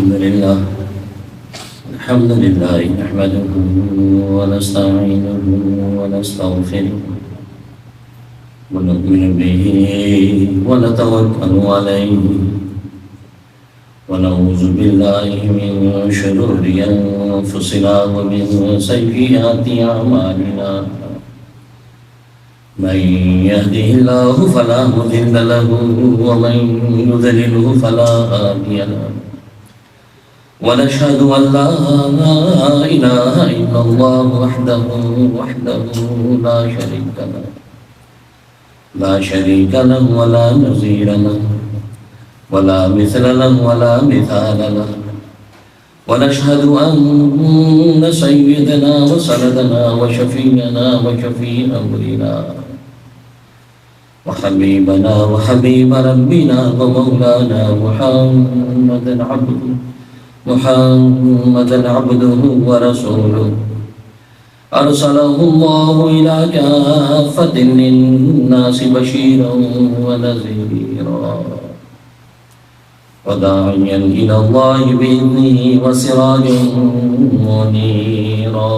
الحمد لله نحمده ونستعينه ونستغفره ونؤمن به ونتوكل عليه ونعوذ بالله من شرور أنفسنا ومن سيئات أعمالنا من يهده الله فلا مضل له ومن يضلله فلا هادي له ونشهد أن لا إله إلا الله وحده لا شريك له ولا نظير له ولا مثل له ولا مثال له ونشهد أن سيدنا وسندنا وشفيعنا وشفيع أمرنا وحبيبنا وحبيب ربنا ومولانا محمدا عبده ورسوله أرسله الله إلى كافة للناس بشيرا ونذيرا وداعيا إلى الله بإذنه وسراجا منيرا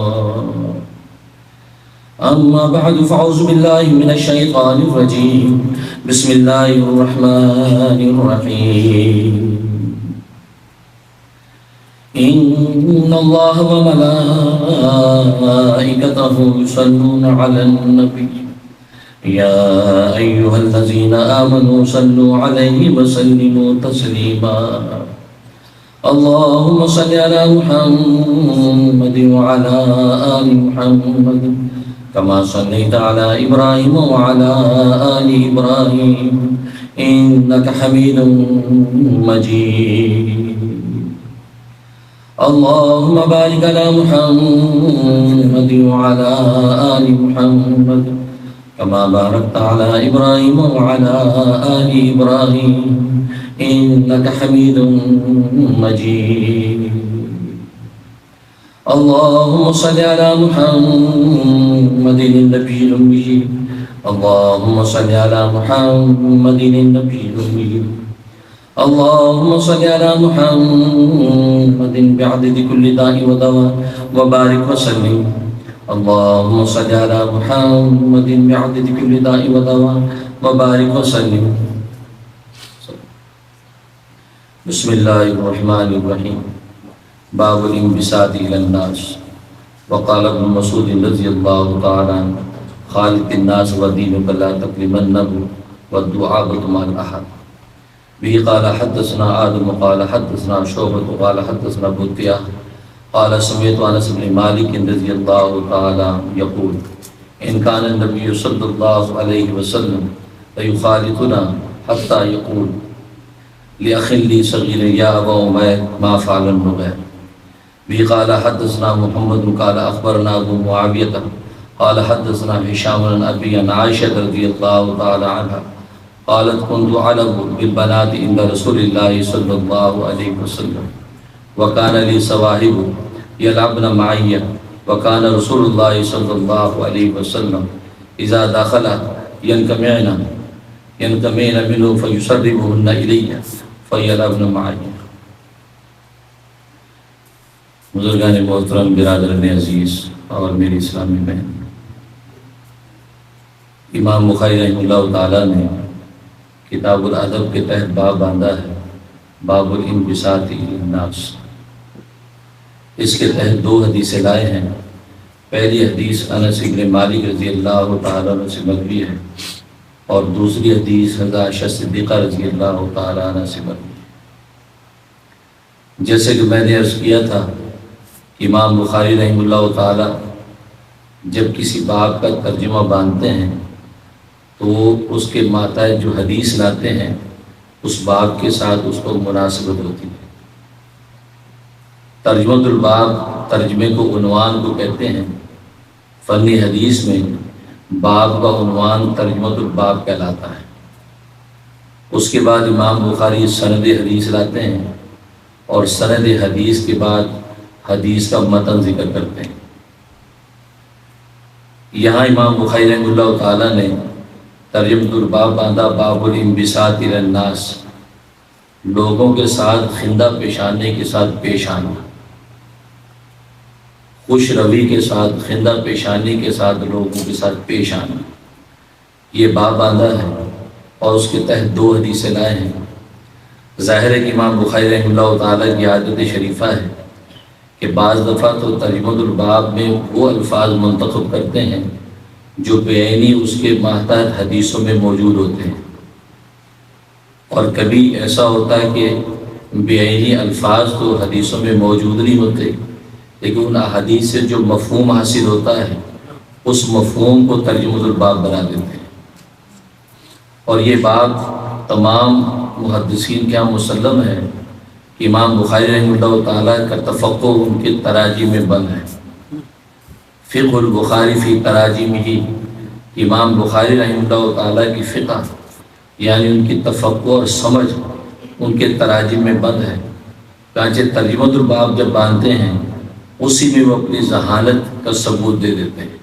أما بعد فأعوذ بالله من الشيطان الرجيم بسم الله الرحمن الرحيم إن الله وملائكته يصلون على النبي يا أيها الذين آمنوا صلوا عليه وسلموا تسليما اللهم صل على محمد وعلى آل محمد كما صليت على إبراهيم وعلى آل إبراهيم إنك حميد مجيد اللهم بارك على محمد وعلى آل محمد كما باركت على إبراهيم وعلى آل إبراهيم إنك حميد مجيد اللهم صل على محمد النبي الأمي اللهم صل على محمد النبي الأمي اللهم صل على محمد بعدد كل داء ودواء وبارك وسلم اللهم صل على محمد بعدد كل داء ودواء وبارك وسلم بسم الله الرحمن الرحيم باب الانبساط إلى الناس وقال ابن مسعود رضي الله تعالى عنه خالق الناس ودينك لا تكلمنه والدعاء مع الأحد به قال حدثنا آدم قال حدثنا شعبة قال حدثنا بطيئة قال سمعت أنس بن مالك رضي الله تعالى يقول إن كان النبي صلى الله عليه وسلم ليخالطنا حتى يقول لأخ لي صغير يا أبا أمير ما فعل النغير به قال حدثنا محمد قال أخبرنا أبو معاوية قال حدثنا هشام بن أبي عن عائشة رضي الله تعالى عنها قالت كنت أعلم بالبنات عند رسول الله صلى الله عليه وسلم وكان لي صواحب يلعبن معي وكان رسول الله صلى الله عليه وسلم إذا دخل ينكمعن منه فيسربهن إلي فيلعبن معي. بزرگان محترم، برادران عزیز اور میری اسلامی بہن، امام بخاری رحمہ اللہ تعالیٰ نے کتاب الادب کے تحت باب باندھا ہے، باب الانبساط الی الناس۔ اس کے تحت دو حدیثیں لائے ہیں۔ پہلی حدیث انس بن مالک رضی اللہ تعالیٰ عنہ سے مروی ہے اور دوسری حدیث حضرت عائشہ صدیقہ رضی اللہ تعالیٰ عنہ سے مروی ہے۔ جیسے کہ میں نے عرض کیا تھا، امام بخاری رحمہ اللہ تعالیٰ جب کسی باب کا ترجمہ باندھتے ہیں تو اس کے ماتحت جو حدیث لاتے ہیں اس باب کے ساتھ اس کو مناسبت ہوتی ہے۔ ترجمۃ الباب ترجمے کو عنوان کو کہتے ہیں۔ فنی حدیث میں باب کا عنوان ترجمۃ الباب کہلاتا ہے۔ اس کے بعد امام بخاری سند حدیث لاتے ہیں اور سند حدیث کے بعد حدیث کا متن ذکر کرتے ہیں۔ یہاں امام بخاری رحمہ اللہ تعالیٰ نے ترجمۃ الباب باندھا، باب الانبساط الی الناس، لوگوں کے ساتھ خندہ پیشانی کے ساتھ پیش آنا، خوش روی کے ساتھ خندہ پیشانی کے ساتھ لوگوں کے ساتھ پیش آنا، یہ باب باندھا ہے اور اس کے تحت 2 حدیثیں لائے ہیں۔ ظاہر ہے کہ امام بخاری رحمہ اللہ تعالیٰ کی عادت شریفہ ہے کہ بعض دفعہ تو ترجمۃ الباب میں وہ الفاظ منتخب کرتے ہیں جو بعینی اس کے ماتحت حدیثوں میں موجود ہوتے ہیں، اور کبھی ایسا ہوتا ہے کہ بعینی الفاظ تو حدیثوں میں موجود نہیں ہوتے، لیکن ان احادیث سے جو مفہوم حاصل ہوتا ہے اس مفہوم کو ترجمۃ الباب بنا دیتے ہیں۔ اور یہ بات تمام محدثین کے یہاں مسلم ہے کہ امام بخاری رحمہ اللہ تعالیٰ کا تفقہ ان کے تراجم میں بند ہے۔ فقہ البخاری فی تراجمہ، امام بخاری رحمہ اللہ تعالیٰ کی فقہ یعنی ان کی تفقہ اور سمجھ ان کے تراجم میں بند ہے، چنانچہ ترجمۃ الباب جب باندھتے ہیں اسی میں وہ اپنی ذہانت کا ثبوت دے دیتے ہیں،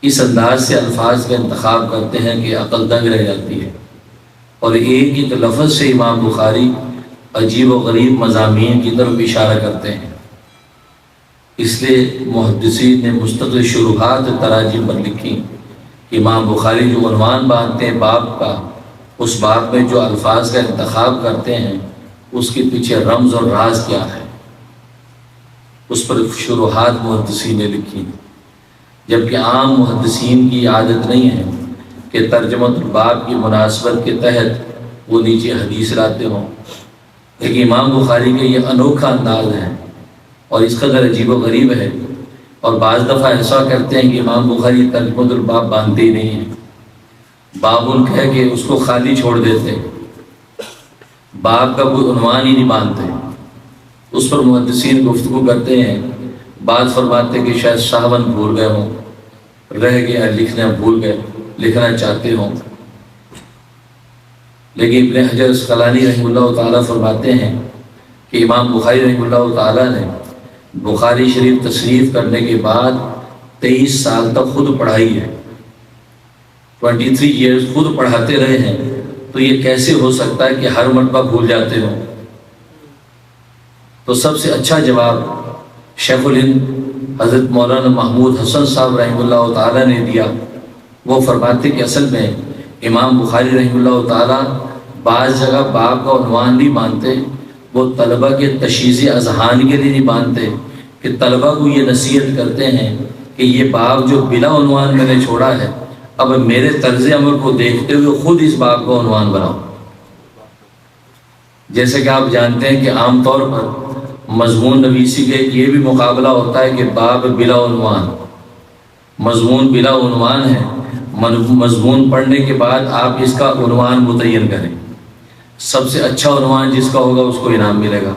اس انداز سے الفاظ کا انتخاب کرتے ہیں کہ عقل دنگ رہ جاتی ہے، اور ایک ایک لفظ سے امام بخاری عجیب و غریب مضامین کی طرف اشارہ کرتے ہیں۔ اس لیے محدثین نے مستقل شروحات تراجم پر لکھی کہ امام بخاری جو عنوان باندھتے ہیں باب کا، اس باب میں جو الفاظ کا انتخاب کرتے ہیں اس کے پیچھے رمز اور راز کیا ہے، اس پر شروحات محدثین نے لکھی، جبکہ عام محدثین کی عادت نہیں ہے کہ ترجمۃ الباب کی مناسبت کے تحت وہ نیچے حدیث لاتے ہوں، لیکن امام بخاری کا یہ انوکھا انداز ہے اور اس قدر عجیب و غریب ہے، اور بعض دفعہ ایسا کرتے ہیں کہ امام بخاری ترجمۃ الباب باندھتے ہی نہیں ہیں، باب ان کہہ کے اس کو خالی چھوڑ دیتے ہیں، باب کا کوئی عنوان ہی نہیں باندھتے، اس پر محدثین گفتگو کرتے ہیں، بعض فرماتے ہیں کہ شاید صاحباً بھول گئے ہوں، رہ گیا لکھنا بھول گئے، لکھنا چاہتے ہوں، لیکن ابن حجر اسقلانی رحمہ اللہ تعالیٰ فرماتے ہیں کہ امام بخاری رحمہ اللہ تعالیٰ نے بخاری شریف تصنیف کرنے کے بعد 23 سال تک خود پڑھائی ہے، 23 ایئرز خود پڑھاتے رہے ہیں، تو یہ کیسے ہو سکتا ہے کہ ہر مرتبہ بھول جاتے ہوں؟ تو سب سے اچھا جواب شیخ الہند حضرت مولانا محمود حسن صاحب رحمہ اللہ تعالیٰ نے دیا۔ وہ فرماتے کہ اصل میں امام بخاری رحمہ اللہ تعالیٰ بعض جگہ باب کا عنوان نہیں مانتے، وہ طلبہ کے تشخیص اذہان کے لیے نہیں مانتے، کہ طلبہ کو یہ نصیحت کرتے ہیں کہ یہ باب جو بلا عنوان میں نے چھوڑا ہے، اب میرے طرز عمل کو دیکھتے ہوئے خود اس باب کا عنوان بناؤ۔ جیسے کہ آپ جانتے ہیں کہ عام طور پر مضمون نویسی کے یہ بھی مقابلہ ہوتا ہے کہ باب بلا عنوان، مضمون بلا عنوان ہے، مضمون پڑھنے کے بعد آپ اس کا عنوان متعین کریں، سب سے اچھا عنوان جس کا ہوگا اس کو انعام ملے گا۔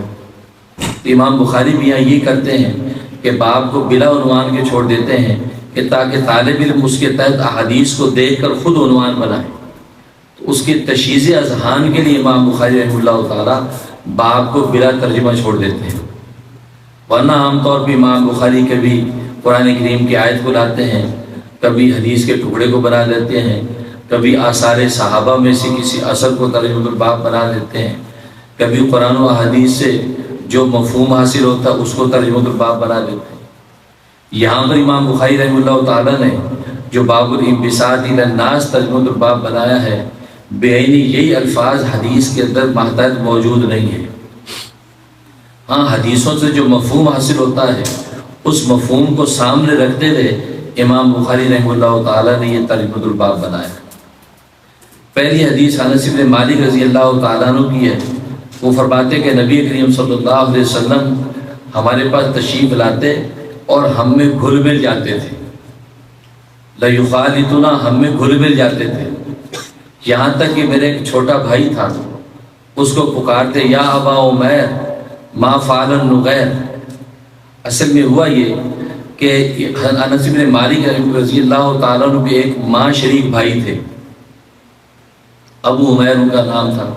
امام بخاری بھی یہاں یہ کرتے ہیں کہ باب کو بلا عنوان کے چھوڑ دیتے ہیں کہ تاکہ طالب علم اس کے تحت احادیث کو دیکھ کر خود عنوان بنائے، تو اس کی تشخیص اذہان کے لیے امام بخاری رحمہ اللہ تعالیٰ باب کو بلا ترجمہ چھوڑ دیتے ہیں، ورنہ عام طور پہ امام بخاری کبھی قرآن کریم کی آیت کو لاتے ہیں، کبھی حدیث کے ٹکڑے کو بنا دیتے ہیں، کبھی آثار صحابہ میں سے کسی اثر کو ترجمۃ الباب بنا دیتے ہیں، کبھی قرآن و حدیث سے جو مفہوم حاصل ہوتا ہے اس کو ترجمۃ الباب بنا دیتے ہیں۔ یہاں پر امام بخاری رحمہ اللہ تعالیٰ نے جو باب الانبساط الی الناس ترجمۃ الباب بنایا ہے، بعینی یہی الفاظ حدیث کے اندر محتاط موجود نہیں ہیں، ہاں حدیثوں سے جو مفہوم حاصل ہوتا ہے اس مفہوم کو سامنے رکھتے ہوئے امام بخاری رحمہ اللہ تعالیٰ نے یہ ترجمۃ الباب بنایا۔ پہلی حدیث انس بن مالک رضی اللہ تعالیٰ عنہ کی ہے، وہ فرماتے کہ نبی کریم صلی اللہ علیہ وسلم ہمارے پاس تشریف لاتے اور ہم میں گھل مل جاتے تھے، لَيُخَالِطُنَا، ہم میں گھل مل جاتے تھے، یہاں تک کہ میرے ایک چھوٹا بھائی تھا، اس کو پکارتے یا ابا عمیر ما فعل النغیر۔ اصل میں ہوا یہ کہ انس بن مالک رضی اللہ تعالیٰ عنہ کے ایک ماں شریک بھائی تھے، ابو عمیر ان کا نام تھا،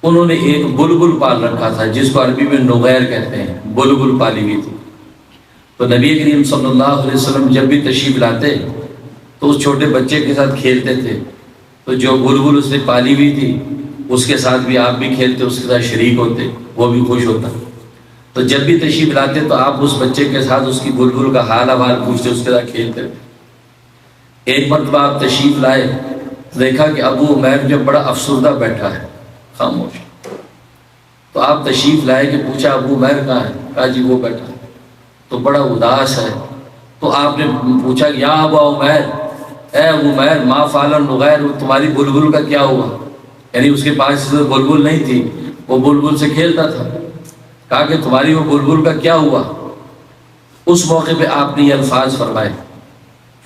انہوں نے ایک بلبل پال رکھا تھا جس کو عربی میں نغیر کہتے ہیں، بلبل پالی ہوئی تھی۔ تو نبی کریم صلی اللہ علیہ وسلم جب بھی تشریف لاتے تو اس چھوٹے بچے کے ساتھ کھیلتے تھے، تو جو بلبل اس نے پالی ہوئی تھی اس کے ساتھ بھی آپ بھی کھیلتے، اس کے ساتھ شریک ہوتے، وہ بھی خوش ہوتا۔ تو جب بھی تشریف لاتے تو آپ اس بچے کے ساتھ اس کی بلبل کا حال احوال پوچھتے، اس کے ساتھ کھیلتے۔ ایک مرتبہ آپ تشریف لائے، دیکھا کہ ابو عمیر جو بڑا افسردہ بیٹھا ہے، خاموش۔ تو آپ تشریف لائے کہ پوچھا ابو عمیر کہاں ہے؟ کہا جی وہ بیٹھا ہے، تو بڑا اداس ہے۔ تو آپ نے پوچھا یا ابا عمیر، اے ابو عمیر، ما فعل النغیر، تمہاری بلبل کا کیا ہوا؟ یعنی اس کے پاس بلبل نہیں تھی، وہ بلبل سے کھیلتا تھا۔ کہا کہ تمہاری وہ بلبل کا کیا ہوا؟ اس موقع پہ آپ نے یہ الفاظ فرمائے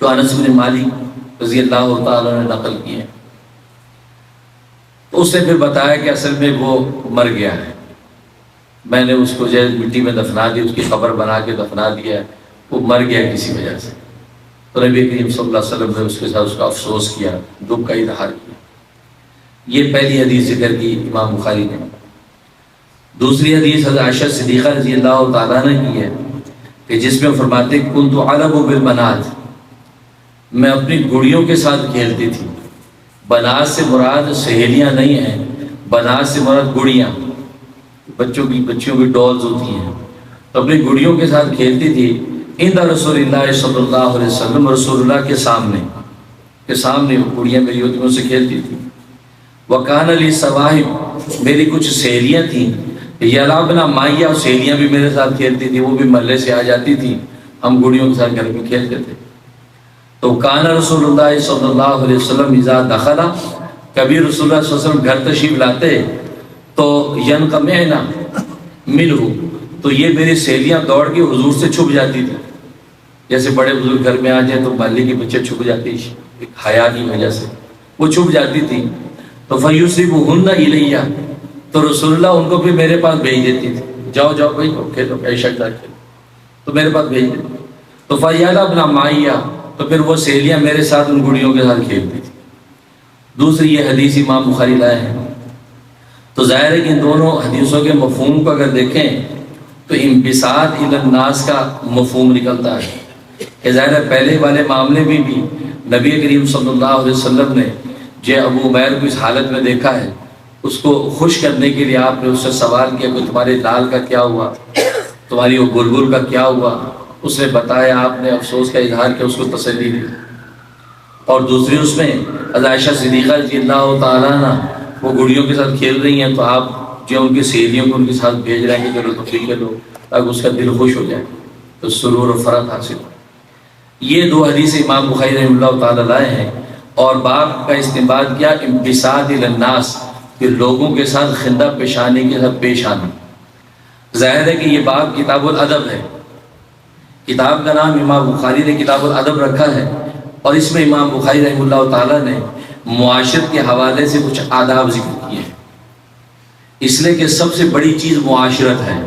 جو انس بن مالک رضی اللہ تعالیٰ نے نقل کیے۔ تو اس نے پھر بتایا کہ اصل میں وہ مر گیا ہے، میں نے اس کو جو مٹی میں دفنا دی، اس کی قبر بنا کے دفنا دیا ہے، وہ مر گیا کسی وجہ سے۔ تو نبی کریم صلی اللہ علیہ وسلم نے اس کے ساتھ اس کا افسوس کیا، دکھ کا اظہار کیا۔ یہ پہلی حدیث ذکر کی امام بخاری نے۔ دوسری حدیث حضرت عائشہ صدیقہ رضی اللہ تعالیٰ نے کی ہے کہ جس میں فرماتے کنت اعلم بالبنات، میں اپنی گڑیوں کے ساتھ کھیلتی تھی۔ بنات سے مراد سہیلیاں نہیں ہیں، بنات سے مراد گڑیاں، بچیوں کی ڈالز ہوتی ہیں۔ تو اپنی گڑیوں کے ساتھ کھیلتی تھی عند رسول اللہ صلی اللہ علیہ وسلم، رسول اللہ کے سامنے گڑیاں میری ہوتی، ان سے کھیلتی تھی۔ وکان علی صواحب، میری کچھ سہیلیاں تھیں، یلعبن معی، سہیلیاں بھی میرے ساتھ کھیلتی تھی، وہ بھی محلے سے آ جاتی تھی، ہم گڑیوں کے ساتھ گھر میں کھیلتے تھے۔ تو کان رسول اللہ صلی اللہ علیہ وسلم اذا دخل، کبھی رسول اللہ صلی اللہ علیہ وسلم گھر تشریف لاتے تو ینقمعن منہ، تو یہ میری سہیلیاں دوڑ کے حضور سے چھپ جاتی تھی۔ جیسے بڑے بزرگ گھر میں آ جائیں تو محلے کے بچے چھپ جاتے، ایک حیا کی وجہ سے وہ چھپ جاتی تھی۔ تو فیصرفہن الیہ، تو رسول اللہ ان کو پھر میرے پاس بھیج دیتی تھی، جاؤ جاؤ بھائی کھیلو، ایشا کھیلو، تو میرے پاس بھیج دیتی۔ تو فیعلبن معی، تو پھر وہ سہیلیاں میرے ساتھ ان گڑیوں کے ساتھ کھیلتی تھی۔ دوسری یہ حدیث امام بخاری لائے ہیں۔ تو ظاہر ہے کہ ان دونوں حدیثوں کے مفہوم کو اگر دیکھیں تو انبساط الی الناس کا مفہوم نکلتا ہے کہ ظاہر ہے پہلے والے معاملے میں بھی نبی کریم صلی اللہ علیہ وسلم نے جو ابو عمیر کو اس حالت میں دیکھا ہے، اس کو خوش کرنے کے لیے آپ نے اس سے سوال کیا کہ تمہارے لال کا کیا ہوا، تمہاری وہ بلبل کا کیا ہوا؟ اس نے بتایا، آپ نے افسوس کا اظہار کیا، اس کو تسلی دی۔ اور دوسری اس میں حضرت عائشہ صدیقہ رضی اللہ تعالیٰ عنہ وہ گڑیوں کے ساتھ کھیل رہی ہیں، تو آپ جو ان کی سہیلیوں کو ان کے ساتھ بھیج رہے ہیں کہ چلو تفریح کرو تاکہ اس کا دل خوش ہو جائے، تو سرور و فرحت حاصل ہو۔ یہ دو حدیث امام بخاری رحمہ اللہ تعالیٰ لائے ہیں، اور باب کا استنباط کیا انبساط الی الناس، کہ لوگوں کے ساتھ خندہ پیشانی کے ساتھ پیش آنا۔ ظاہر ہے کہ یہ باب کتاب الادب ہے، کتاب کا نام امام بخاری نے کتاب الادب رکھا ہے، اور اس میں امام بخاری رحمہ اللہ تعالیٰ نے معاشرت کے حوالے سے کچھ آداب ذکر کیے ہیں، اس لیے کہ سب سے بڑی چیز معاشرت ہے،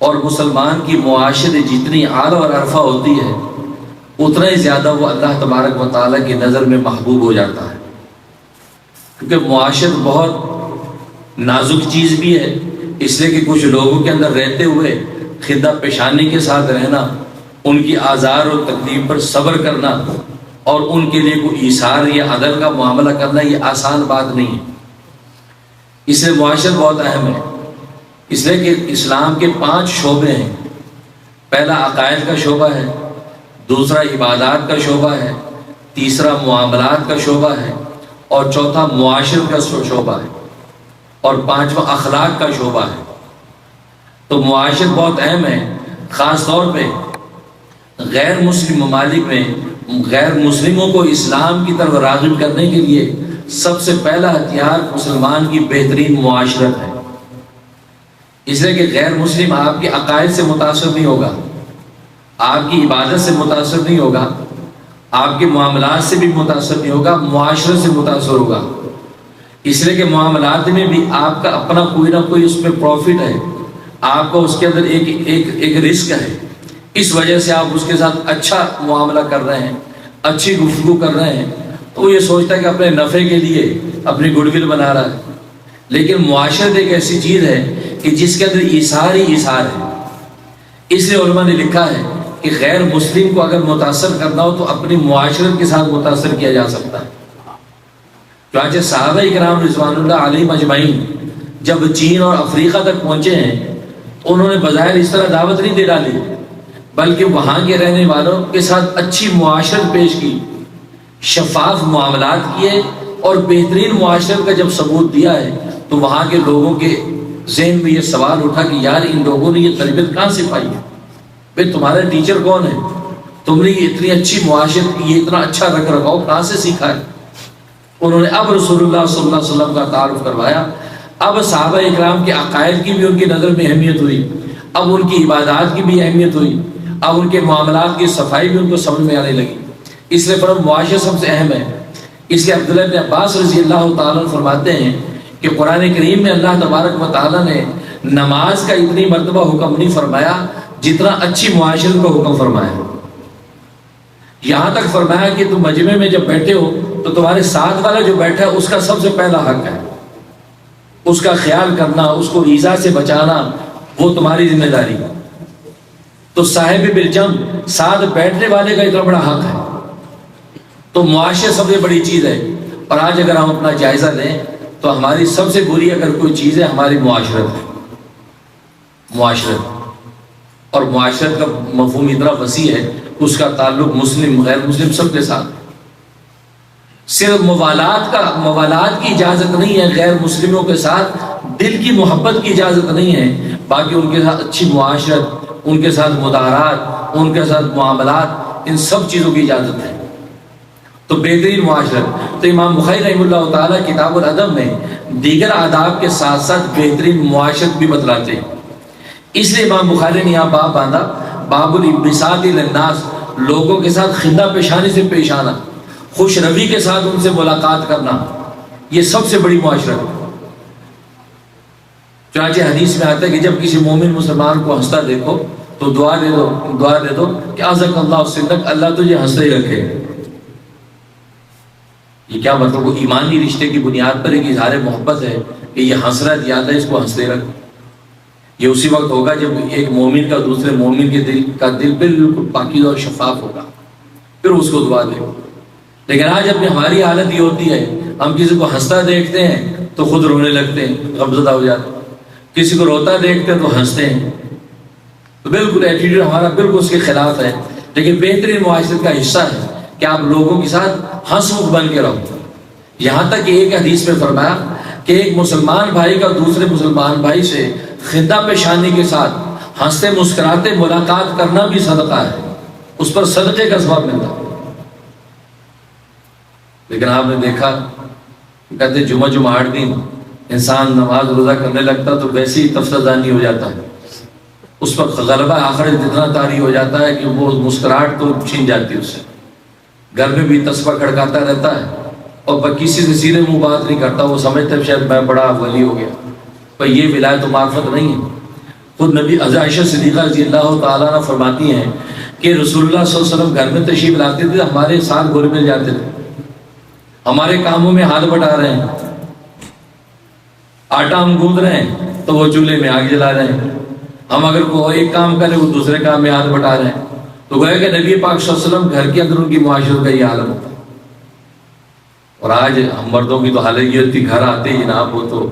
اور مسلمان کی معاشرت جتنی اعلیٰ اور عرفہ ہوتی ہے اتنا ہی زیادہ وہ اللہ تبارک و تعالیٰ کی نظر میں محبوب ہو جاتا ہے، کیونکہ معاشرت بہت نازک چیز بھی ہے، اس لیے کہ کچھ لوگوں کے اندر رہتے ہوئے خندہ پیشانی کے ساتھ رہنا، ان کی آزار و تکلیف پر صبر کرنا، اور ان کے لیے کوئی ایثار یا عدل کا معاملہ کرنا، یہ آسان بات نہیں ہے۔ اس لیے معاشرت بہت اہم ہے، اس لیے کہ اسلام کے 5 شعبے ہیں۔ پہلا عقائد کا شعبہ ہے، دوسرا عبادات کا شعبہ ہے، تیسرا معاملات کا شعبہ ہے، اور چوتھا معاشرت کا شعبہ ہے، اور 5واں اخلاق کا شعبہ ہے۔ تو معاشرت بہت اہم ہے، خاص طور پہ غیر مسلم ممالک میں غیر مسلموں کو اسلام کی طرف راغب کرنے کے لیے سب سے پہلا ہتھیار مسلمان کی بہترین معاشرت ہے، اس لیے کہ غیر مسلم آپ کے عقائد سے متاثر نہیں ہوگا، آپ کی عبادت سے متاثر نہیں ہوگا، آپ کے معاملات سے بھی متاثر نہیں ہوگا، معاشرت سے متاثر ہوگا، اس لیے کہ معاملات میں بھی آپ کا اپنا کوئی نہ کوئی اس میں پروفٹ ہے، آپ کو اس کے اندر ایک رزق ہے، اس وجہ سے آپ اس کے ساتھ اچھا معاملہ کر رہے ہیں، اچھی گفتگو کر رہے ہیں، تو وہ یہ سوچتا ہے کہ اپنے نفع کے لیے اپنی گڈ ول بنا رہا ہے۔ لیکن معاشرت ایک ایسی چیز ہے کہ جس کے اندر ایثار ہی ایثار ہے، اس لیے علماء نے لکھا ہے کہ غیر مسلم کو اگر متاثر کرنا ہو تو اپنی معاشرت کے ساتھ متاثر کیا جا سکتا ہے۔ چنانچہ صحابہ اکرام رضوان اللہ علیہم اجمعین جب چین اور افریقہ تک پہنچے ہیں انہوں نے بظاہر اس طرح دعوت نہیں دے ڈالی، بلکہ وہاں کے رہنے والوں کے ساتھ اچھی معاشرت پیش کی، شفاف معاملات کیے، اور بہترین معاشرت کا جب ثبوت دیا ہے تو وہاں کے لوگوں کے ذہن میں یہ سوال اٹھا کہ یار ان لوگوں نے یہ تربیت کہاں سے پائی ہے؟ بھائی تمہارا ٹیچر کون ہے؟ تم نے یہ اتنی اچھی معاشرت کی، یہ اتنا اچھا رکھ رکھاؤ کہاں سے سیکھا ہے؟ انہوں نے اب رسول اللہ صلی اللہ علیہ وسلم کا تعارف کروایا۔ اب صحابہ اکرام کے عقائد کی بھی ان کی نظر میں اہمیت ہوئی، اب ان کی عبادات کی بھی اہمیت ہوئی، اب ان کے معاملات کی صفائی بھی ان کو سمجھ میں آنے لگی۔ اس لیے فرم معاشرہ سب سے اہم ہے۔ اس لیے عبداللہ بن عباس رضی اللہ تعالیٰ فرماتے ہیں کہ قرآن کریم میں اللہ تبارک و تعالیٰ نے نماز کا اتنی مرتبہ حکم نہیں فرمایا جتنا اچھی معاشرت کا حکم فرمایا۔ یہاں تک فرمایا کہ تم مجمع میں جب بیٹھے ہو تو تمہارے ساتھ والا جو بیٹھا ہے اس کا سب سے پہلا حق ہے، اس کا خیال کرنا، اس کو ایذا سے بچانا، وہ تمہاری ذمہ داری ہے۔ تو صاحب بالجم، ساتھ بیٹھنے والے کا اتنا بڑا حق ہے۔ تو معاشرت سب سے بڑی چیز ہے، اور آج اگر ہم اپنا جائزہ لیں تو ہماری سب سے بری اگر کوئی چیز ہے ہماری معاشرت ہے۔ معاشرت، اور معاشرت کا مفہوم اتنا وسیع ہے کہ اس کا تعلق مسلم غیر مسلم سب کے ساتھ۔ صرف موالات کی اجازت نہیں ہے، غیر مسلموں کے ساتھ دل کی محبت کی اجازت نہیں ہے، باقی ان کے ساتھ اچھی معاشرت، ان کے ساتھ مدارات، ان کے ساتھ معاملات، ان سب چیزوں کی اجازت ہے۔ تو بہترین معاشرت، تو امام بخاری رحمہ اللہ تعالیٰ کتاب الادب میں دیگر آداب کے ساتھ ساتھ بہترین معاشرت بھی بتلاتے ہیں۔ اس لیے امام بخاری نے یہاں باب باندھا، باب الانبساط للناس، لوگوں کے ساتھ خندہ پیشانی سے پیش آنا، خوش روی کے ساتھ ان سے ملاقات کرنا، یہ سب سے بڑی معاشرت ہے۔ چنانچہ حدیث میں آتا ہے کہ جب کسی مومن مسلمان کو ہنستا دیکھو تو دعا دے دو کہ عزک اللہ سنک، اللہ تجھے ہنستے ہی رکھے۔ یہ کیا مطلب؟ وہ ایمانی رشتے کی بنیاد پر ایک اظہار محبت ہے کہ یہ ہنس رہا ہے، یاد ہے اس کو ہنستے رکھ۔ یہ اسی وقت ہوگا جب ایک مومن کا دوسرے مومن کے دل بالکل پاکیزہ اور شفاف ہوگا، پھر اس کو دعا دے۔ لیکن آج اپنی ہماری حالت یہ ہوتی ہے، ہم کسی کو ہنستا دیکھتے ہیں تو خود رونے لگتے ہیں، غمزدہ ہو جاتے ہیں، کسی کو روتا دیکھتے ہیں تو ہنستے ہیں۔ تو بالکل ایٹیٹیوڈ ہمارا بالکل اس کے خلاف ہے۔ لیکن بہترین معاشرت کا حصہ ہے کہ آپ لوگوں کے ساتھ ہنس مکھ بن کے رہو۔ یہاں تک کہ ایک حدیث میں فرمایا کہ ایک مسلمان بھائی کا دوسرے مسلمان بھائی سے خندہ پیشانی کے ساتھ ہنستے مسکراتے ملاقات کرنا بھی صدقہ ہے، اس پر صدقے کا ثواب ملتا ہے۔ لیکن آپ نے دیکھا کہتے جمعہ 8 دن انسان نماز روزہ کرنے لگتا تو ویسے ہی تفصیلدانی ہو جاتا ہے، اس پر غلبہ آخرت اتنا طاری ہو جاتا ہے کہ وہ مسکراہٹ تو چھین جاتی ہے اس سے، گھر میں بھی تسبیح کھڑکاتا رہتا ہے اور کسی سے سیدھے منہ بات نہیں کرتا، وہ سمجھتا ہے شاید میں بڑا ولی ہو گیا، پر یہ ولایت و معرفت نہیں ہے۔ خود نبی عائشہ صدیقہ رضی اللہ تعالیٰ عنہ فرماتی ہیں کہ رسول اللہ صلی اللہ علیہ وسلم گھر میں تشریف لاتے تھے، ہمارے ساتھ گھر مل جاتے تھے، ہمارے کاموں میں ہاتھ بٹا رہے ہیں، آٹا ہم گوندھ رہے ہیں تو وہ چولہے میں آگ جلا رہے ہیں، ہم اگر کوئی ایک کام کریں وہ دوسرے کام میں ہاتھ بٹا رہے ہیں۔ تو گویا کہ نبی پاک صلی اللہ علیہ وسلم گھر کے اندر ان کی معاشرت کا یہ عالم ہوتا ہے۔ اور آج ہم مردوں کی تو حالت یہ ہوتی، گھر آتے ہی جناب وہ تو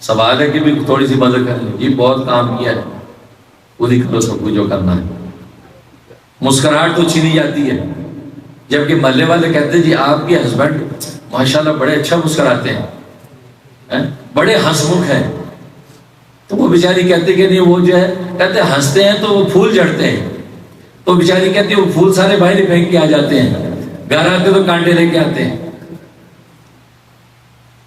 سوال ہے کہ بھی تھوڑی سی مدد کر لیں، یہ بہت کام کیا ہے، خود کرو سب کچھ جو کرنا ہے، مسکراہٹ تو چھینی جاتی ہے۔ جبکہ محلے والے کہتے ہیں جی آپ کے ہسبینڈ ماشاءاللہ بڑے اچھا مسکراتے ہیں، بڑے ہنسمکھ ہیں، تو وہ بیچاری کہتے کہ نہیں وہ جو ہے کہتے ہنستے ہیں تو وہ پھول جھڑتے ہیں، تو بیچاری کہتی ہے وہ پھول سارے باہر پھینک کے آ جاتے ہیں، گھر آتے تو کانٹے لے کے آتے ہیں۔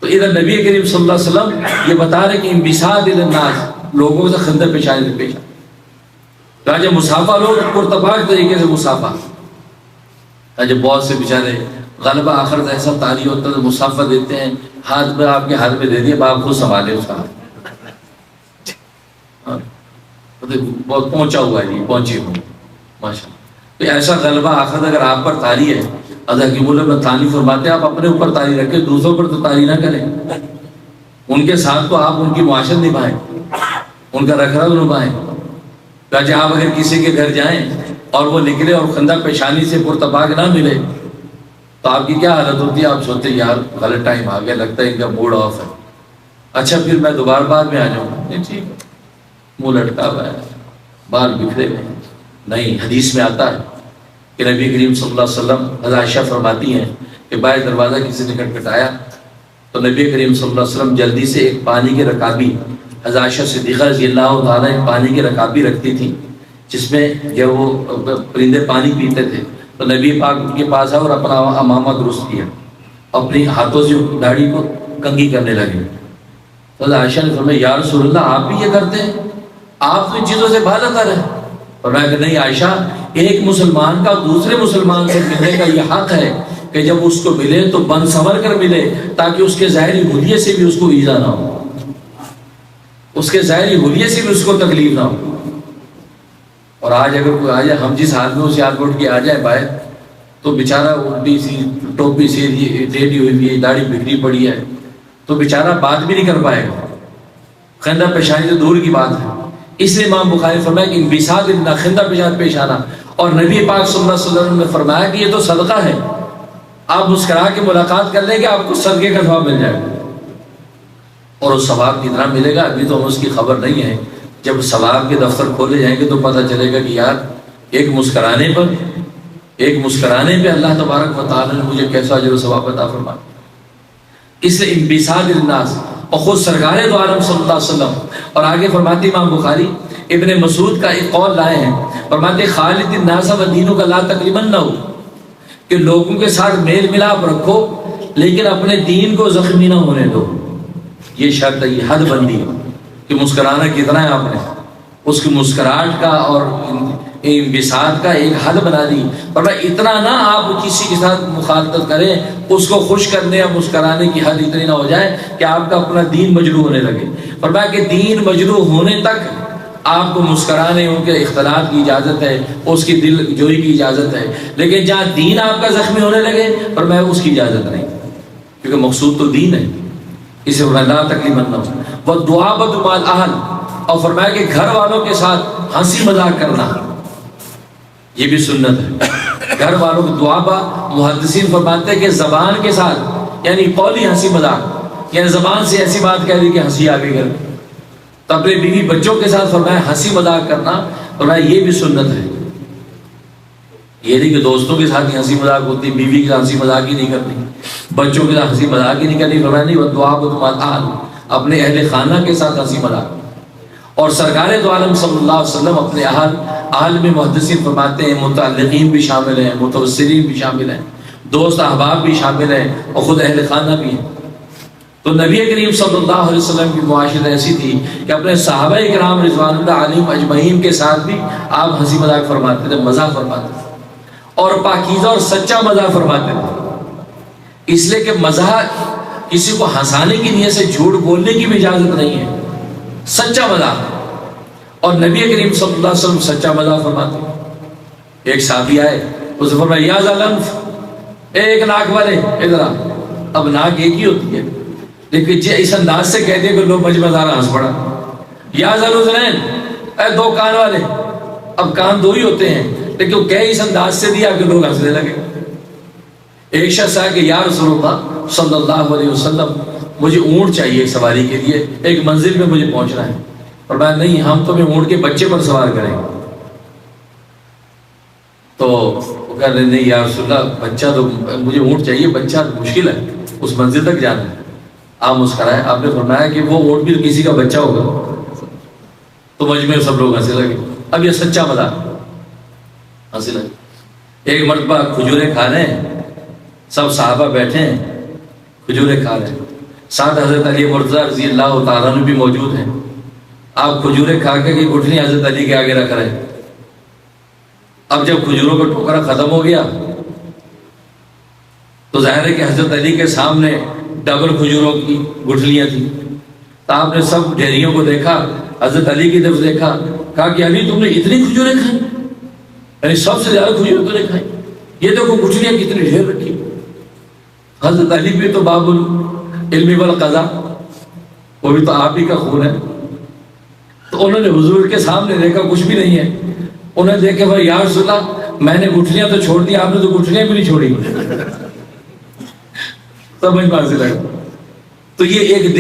تو ادھر نبی کریم صلی اللہ علیہ وسلم یہ بتا رہے کہ انبساط للناس، لوگوں سے خندہ پیشانی سے پیش آنا۔ جب مسافہ لوگ پرتپاک طریقے سے مسافہ، جب بہت سے بیچارے غلبہ آخرت ایسا طاری ہوتا ہے تو مسافہ دیتے ہیں، ہاتھ میں آپ کے ہاتھ میں دے دیا، آپ خود سنبھالے اس کا ہاتھ، بہت پہنچا ہوا ہے جی، پہنچی ہوں ماشاءاللہ۔ تو ایسا غلبہ آخرت اگر آپ پر طاری ہے، حکیم اللہ تعالی فرماتے ہیں آپ اپنے اوپر طاری رکھیں، دوسروں پر تو طاری نہ کریں، ان کے ساتھ تو آپ ان کی معاشرت نبھائیں، ان کا رکھ رکھ نبھائیں۔ چاہے آپ اگر کسی کے گھر جائیں اور وہ نکلے اور خندہ پیشانی سے پرتپاک نہ ملے تو آپ کی کیا حالت ہوتی ہے؟ آپ سوچتے یار غلط ٹائم آ گیا، لگتا ہے ان کا موڈ آف ہے، اچھا پھر میں دوبارہ بعد میں آ جاؤں گا، نہیں ٹھیک ہے، منہ لٹکا ہوا ہے، بال بکھرے ہوئے ہیں۔ نہیں، حدیث میں آتا ہے کہ نبی کریم صلی اللہ علیہ وسلم، حضرت عائشہ فرماتی ہیں کہ باہر دروازہ کسی نے کھٹکھٹایا تو نبی کریم صلی اللہ علیہ وسلم جلدی سے ایک پانی کی رکابی، حضرت عائشہ صدیقہ رضی اللہ تعالیٰ ایک پانی کی رکابی رکھتی تھی جس میں جب وہ پرندے پانی پیتے تھے تو نبی پاک ان کے پاس آئے اور اپنا امامہ درست کیا، اپنی ہاتھوں سے داڑھی کو کنگھی کرنے لگے۔ تو حضرت عائشہ نے فرمایا یا رسول اللہ آپ بھی یہ کرتے ہیں؟ آپ تو ان چیزوں سے باز آتا ہے۔ فرمایا کہ نہیں عائشہ، ایک مسلمان کا دوسرے مسلمان سے ملنے کا یہ حق ہے کہ جب اس کو ملے تو بن سنور کر ملے تاکہ اس کے ظاہری حلیے سے بھی اس کو ایذا نہ ہو، اس کے ظاہری حلیے سے بھی اس کو تکلیف نہ ہو۔ اور آج اگر کوئی آ جائے، ہم جس حال میں اسے ہاتھ اٹھ کے آ جائے باہر، تو بیچارہ الٹی سی ٹوپی سی ٹیڑھی ہوئی ہے، داڑھی بکھری پڑی ہے، تو بیچارہ بات بھی نہیں کر پائے گا، خندہ پیشانی تو دور کی بات ہے۔ اس لیے امام بخاری فرمایا کہ انبساط اتنا خندہ پیشانی پیش آنا، اور نبی پاک صلی اللہ علیہ وسلم نے فرمایا کہ یہ تو صدقہ ہے، آپ مسکرا کے ملاقات کر لیں گے آپ کو صدقے کا ثواب مل جائے گا، اور اس ثواب کتنا ملے گا ابھی تو ہم اس کی خبر نہیں ہے، جب ثواب کے دفتر کھولے جائیں گے تو پتہ چلے گا کہ یار ایک مسکرانے پہ اللہ تبارک و تعالی نے مجھے کیسا اجر و ثواب عطا فرمایا۔ اس لیے انبساط الناس، اور خود سرکار دو عالم صلی اللہ علیہ وسلم، اور آگے فرماتے امام بخاری ابن مسعود کا ایک قول لائے ہیں، فرماتے خالد الناس و دینوں کا لا تقریباً نہ ہو، کہ لوگوں کے ساتھ میل ملاپ رکھو لیکن اپنے دین کو زخمی نہ ہونے دو۔ یہ شرط ہے، یہ حد بندی ہے کہ مسکرانا کتنا ہے، آپ نے اس کی مسکراہٹ کا اور انبساط کا ایک حد بنا دی، پر اتنا نہ آپ کسی کے ساتھ مخالطت کریں، اس کو خوش کرنے یا مسکرانے کی حد اتنی نہ ہو جائے کہ آپ کا اپنا دین مجروح ہونے لگے۔ فرمایا کہ دین مجروح ہونے تک آپ کو مسکرانے، ان کے اختلاط کی اجازت ہے، اس کی دل جوئی کی اجازت ہے، لیکن جہاں دین آپ کا زخمی ہونے لگے فرمایا اس کی اجازت نہیں، کیونکہ مقصود تو دین ہے۔ اسے لا تکلیماً نہ ہو وہ دعا مع الاہل، اور فرمایا کہ گھر والوں کے ساتھ ہنسی مذاق کرنا یہ بھی سنت ہے۔ گھر والوں کو دعا با، محدثین فرماتے ہیں کہ زبان کے ساتھ یعنی قولی ہنسی مذاق، یعنی زبان سے ایسی بات کہہ دی کہ ہنسی آ گئی گھر، تو اپنے بیوی بچوں کے ساتھ فرمایا ہنسی مذاق کرنا، فرمایا یہ بھی سنت ہے۔ یہ نہیں کہ دوستوں کے ساتھ ہی ہنسی مذاق ہوتی، بیوی کے ساتھ ہنسی مذاق ہی نہیں کرنی، بچوں کے ساتھ ہنسی مذاق ہی نہیں کرنی، فرمایا نہیں، دعا با اپنے اہل خانہ کے ساتھ ہنسی مذاق۔ اور سرکار دو عالم صلی اللہ علیہ وسلم اپنے اہل میں محدثین فرماتے ہیں متعلقین بھی شامل ہیں، متوسلین بھی شامل ہیں، دوست احباب بھی شامل ہیں، اور خود اہل خانہ بھی ہیں۔ تو نبی کریم صلی اللہ علیہ وسلم کی معاشرت ایسی تھی کہ اپنے صحابہ کرام رضوان اللہ علیہم اجمعین کے ساتھ بھی آپ ہنسی مذاق فرماتے تھے، مزاح فرماتے تھے، اور پاکیزہ اور سچا مزاح فرماتے تھے۔ اس لیے کہ مزاح کسی کو ہنسانے کی نیت سے جھوٹ بولنے کی بھی اجازت نہیں ہے، سچا مزاح، اور نبی کریم صلی اللہ علیہ وسلم سچا مزاح فرماتے ہیں۔ ایک صحابی آئے، اس نے فرمایا یا ذا الانف، ایک ناک والے ادھر آ۔ اب ناک ایک ہی ہوتی ہے لیکن اس انداز سے کہہ دیا کہ لوگ مجمع سارا ہنس پڑا۔ یا ذا الاذنین، اے دو کان والے، اب کان دو ہی ہوتے ہیں لیکن وہ کہہ اس انداز سے دیا کہ لوگ ہنسنے لگے۔ ایک شخص آیا کہ یا رسول اللہ صلی اللہ علیہ وسلم مجھے اونٹ چاہیے سواری کے لیے، ایک منزل میں مجھے پہنچنا ہے۔ فرمایا نہیں، ہم تمہیں اونٹ کے بچے پر سوار کریں گے۔ تو وہ کہہ رہے نہیں یا رسول اللہ بچہ تو مجھے اونٹ چاہیے، بچہ مشکل ہے، اس منزل تک جانا ہے۔ آپ مسکرائے، آپ نے فرمایا کہ وہ اونٹ بھی کسی کا بچہ ہوگا۔ تو مجمع میں سب لوگ ہنسے لگے۔ اب یہ سچا مذاق، ہنسے لگے۔ ایک مرتبہ کھجوریں کھا رہے ہیں، سب صحابہ بیٹھے ہیں، کھجوریں کھا رہے ہیں، ساتھ حضرت علی مرتضیٰ رضی اللہ تعالیٰ عنہ بھی موجود ہیں۔ آپ کھجوریں کھا کے گٹھلی حضرت علی کے آگے رکھ رہے ہیں۔ اب جب کھجوروں کا ٹوکرا ختم ہو گیا تو ظاہر ہے کہ حضرت علی کے سامنے ڈبل کھجوروں کی گٹھلیاں تھیں، تو آپ نے سب ڈھیریوں کو دیکھا، حضرت علی کی طرف دیکھا، کہا کہ علی تم نے اتنی کھجوریں کھائیں، یعنی سب سے زیادہ کھجوریں تو نے کھائیں، یہ دیکھو گٹھلیاں کتنی ڈھیر رکھی۔ حضرت علی بھی تو باب العلم والقضاء، وہ بھی تو آپ ہی کا خون ہے۔ تو انہوں نے حضور کے سامنے دیکھا کچھ بھی نہیں ہے، انہوں نے دیکھا بھائی یا رسول اللہ میں نے گٹھلیاں تو چھوڑ دی، آپ نے تو گٹھلیاں بھی نہیں چھوڑی۔ سمجھ میں حاصل ہے. تو یہ ایک